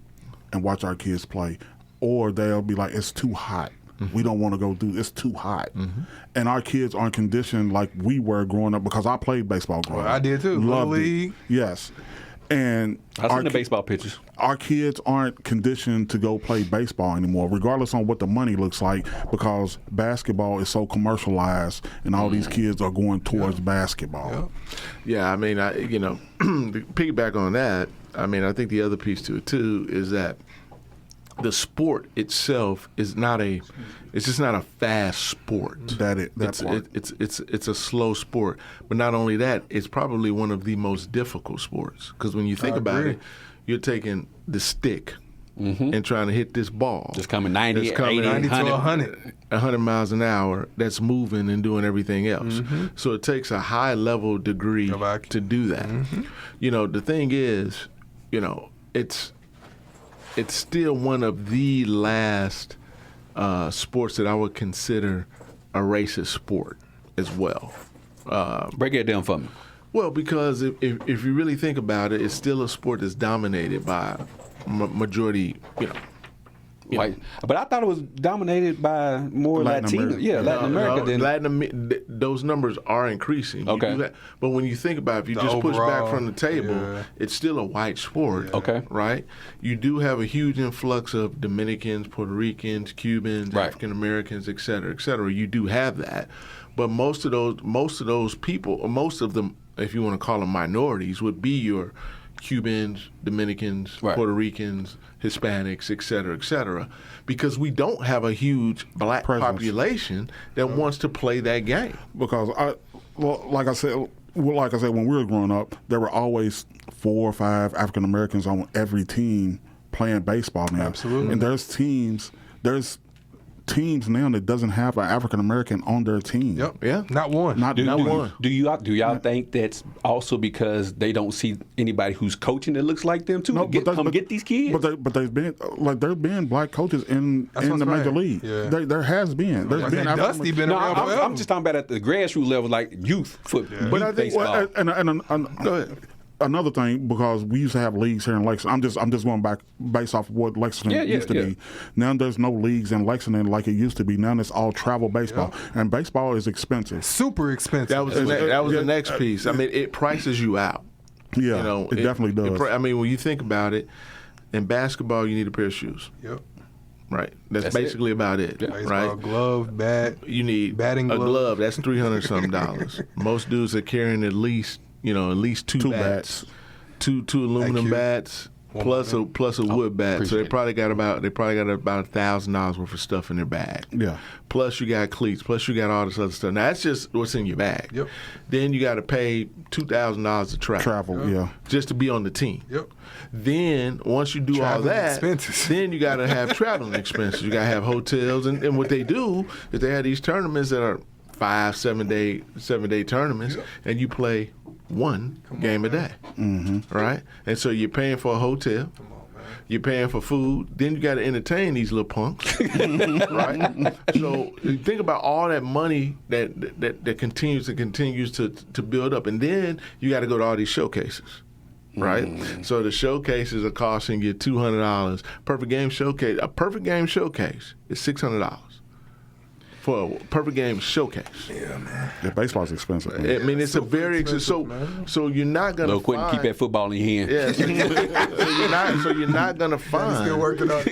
and watch our kids play, or they'll be like, it's too hot. Mm-hmm. We don't want to go do this. It's too hot. Mm-hmm. And our kids aren't conditioned like we were growing up because I played baseball growing up. I did too. Loved League. it. Yes. And I've seen the baseball pictures. Our kids aren't conditioned to go play baseball anymore, regardless on what the money looks like, because basketball is so commercialized, and all these kids are going towards basketball. Yeah, I mean, to piggyback on that, I mean, I think the other piece to it too is that the sport itself is it's just not a fast sport. It's a slow sport. But not only that, it's probably one of the most difficult sports. Because when you think about it, you're taking the stick and trying to hit this ball. Just coming 90 to 100 miles an hour that's moving and doing everything else. Mm-hmm. So it takes a high level degree to do that. Mm-hmm. You know, the thing is, it's still one of the last sports that I would consider a racist sport as well. Break it down for me. Well, because if you really think about it, it's still a sport that's dominated by majority, White. But I thought it was dominated by more Latino. Yeah, Latin America. Those numbers are increasing. Okay. But when you think about it, if you just push back from the table, it's still a white sport. Yeah. Okay. Right? You do have a huge influx of Dominicans, Puerto Ricans, Cubans, African Americans, et cetera, et cetera. You do have that. But most of those people, or most of them, if you want to call them minorities, would be your Cubans, Dominicans, Puerto Ricans, Hispanics, et cetera, because we don't have a huge black population that wants to play that game. Because like I said, when we were growing up, there were always 4 or 5 African Americans on every team playing baseball now. Absolutely. And there's teams now that doesn't have an African American on their team. Yep. Yeah. Not one. Not one. Do y'all think that's also because they don't see anybody who's coaching that looks like them too? No, get these kids. But there's been black coaches in the major league. Yeah. There has been. There's been Dusty been around forever. I'm just talking about at the grassroots level, like youth football. But I think go ahead. Another thing, because we used to have leagues here in Lexington. I'm just going back based off of what Lexington used to be. Now there's no leagues in Lexington like it used to be. Now it's all travel baseball, and baseball is expensive. Super expensive. That was the next piece. I mean, it prices you out. Yeah, it definitely does. I mean, when you think about it, in basketball you need a pair of shoes. Yep. Right. That's basically about it. Yeah. Right. A glove, bat. You need batting a glove. That's $300-something. Most dudes are carrying at least 2 bats, two aluminum bats, plus a wood bat. So they appreciate it. probably got about $1,000 worth of stuff in their bag. Yeah. Plus you got cleats. Plus you got all this other stuff. Now that's just what's in your bag. Yep. Then you got to pay $2,000 to Travel, yeah. just to be on the team. Yep. Then once you do all Traveling that, expenses. then you got to have traveling expenses. You got to have hotels, and what they do is they have these tournaments that are 7-day tournaments, and you play one game a day, right? And so you're paying for a hotel. You're paying for food. Then you got to entertain these little punks, right? So you think about all that money that continues to build up, and then you got to go to all these showcases, right? So the showcases are costing you $200. Perfect game showcase. A perfect game showcase is $600 for a perfect game showcase. Yeah, man. Yeah, baseball's expensive. Man. I mean, it's a very so you're not gonna Look, quit and keep that football in your hand. Yeah, so you're not gonna find. Still working on.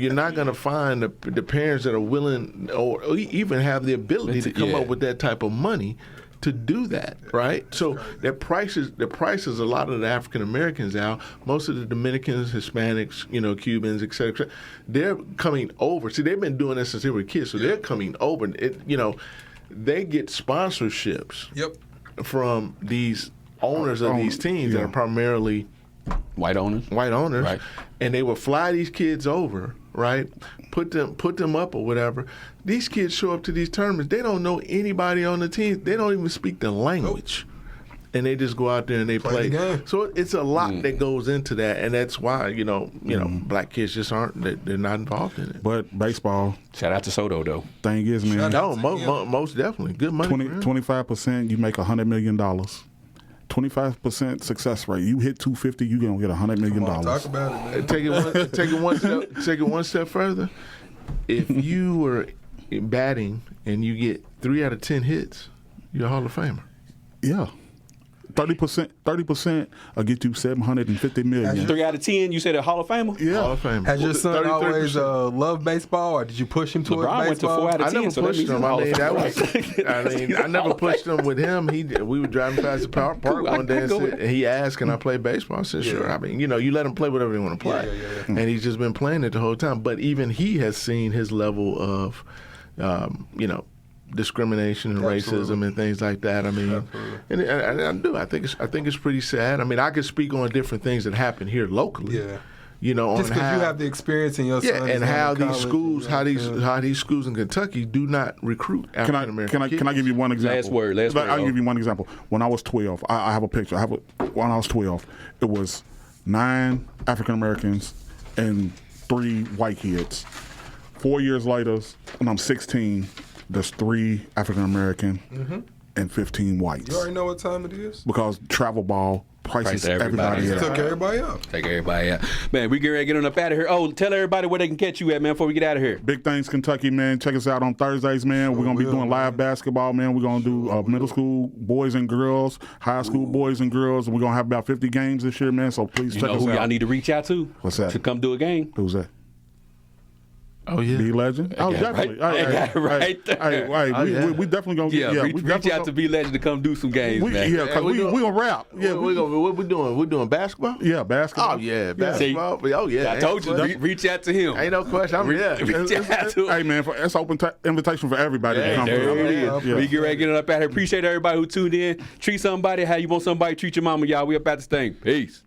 You're not gonna find the parents that are willing or even have the ability to come up with that type of money to do that, right? So that prices a lot of the African Americans out. Most of the Dominicans, Hispanics, Cubans, et cetera, they're coming over. See, they've been doing this since they were kids, so they're coming over. They get sponsorships from these owners of these teams that are primarily White owners. right? And they will fly these kids over, right? Put them up or whatever. These kids show up to these tournaments. They don't know anybody on the team. They don't even speak the language. And they just go out there and they play. the game. So it's a lot that goes into that, and that's why black kids just they're not involved in it. But baseball, Shout out to Soto though. thing is, man, No, most definitely good money. 25%, you make $100 million. 25% success rate. You hit 250, you're gonna get $100 million. Talk about it, man. Take it one step further. If you were batting and you get 3 out of 10 hits, you're a Hall of Famer. Yeah. 30% will get you $750 million. 3 out of 10, you said a Hall of Famer? Yeah. Hall of Famer. Has your son 33%. always loved baseball, or did you push him towards LeBron went to baseball? 4 out of I 10, never so that pushed means him. he's a Hall of Famer. I never pushed him with him. We were driving past the park one day and he asked, "Can I play baseball?" I said, "Sure." I mean, you let him play whatever they want to play, and he's just been playing it the whole time. But even he has seen his level of, discrimination and racism and things like that. I mean, and I do. I think it's pretty sad. I mean, I could speak on different things that happen here locally. Yeah. On Just because you have the experience in your son. and how these schools, how these schools in Kentucky do not recruit African American kids. Can I give you one example? Last word. I'll give you one example. When I was 12, I have a picture. When I was 12, it was 9 African Americans and 3 white kids. 4 years later, when I'm 16, there's 3 African American and 15 whites. You already know what time it is? Because travel ball prices Price everybody everybody out. out. Took everybody up. Take everybody out. Man, we get ready to get on up out of here. Oh, tell everybody where they can catch you at, man, before we get out of here. Big Things Kentucky, man. Check us out on Thursdays, man. We're going to be doing live basketball, man. We're going to do middle school boys and girls, high school boys and girls. We're going to have about 50 games this year, man, so please You check know us who out. y'all need to reach out to? What's that? To come do a game. Who's that? Oh yeah, B Legend? Oh, got it definitely. right. I got it right there. We definitely going to Yeah, reach out to B Legend to come do some games, man. Yeah, because we going to rap. Yeah, what we doing? We're doing basketball. yeah, basketball. Oh yeah, basketball. Oh yeah, I told you, reach out to him. Ain't no question. I'm Reach out to him. Hey, man, it's open invitation for everybody to Hey, come. there it is. Yeah. We get ready to get it up out here. Appreciate everybody who tuned in. Treat somebody how you want somebody to treat your mama, y'all. We up at this thing. Peace.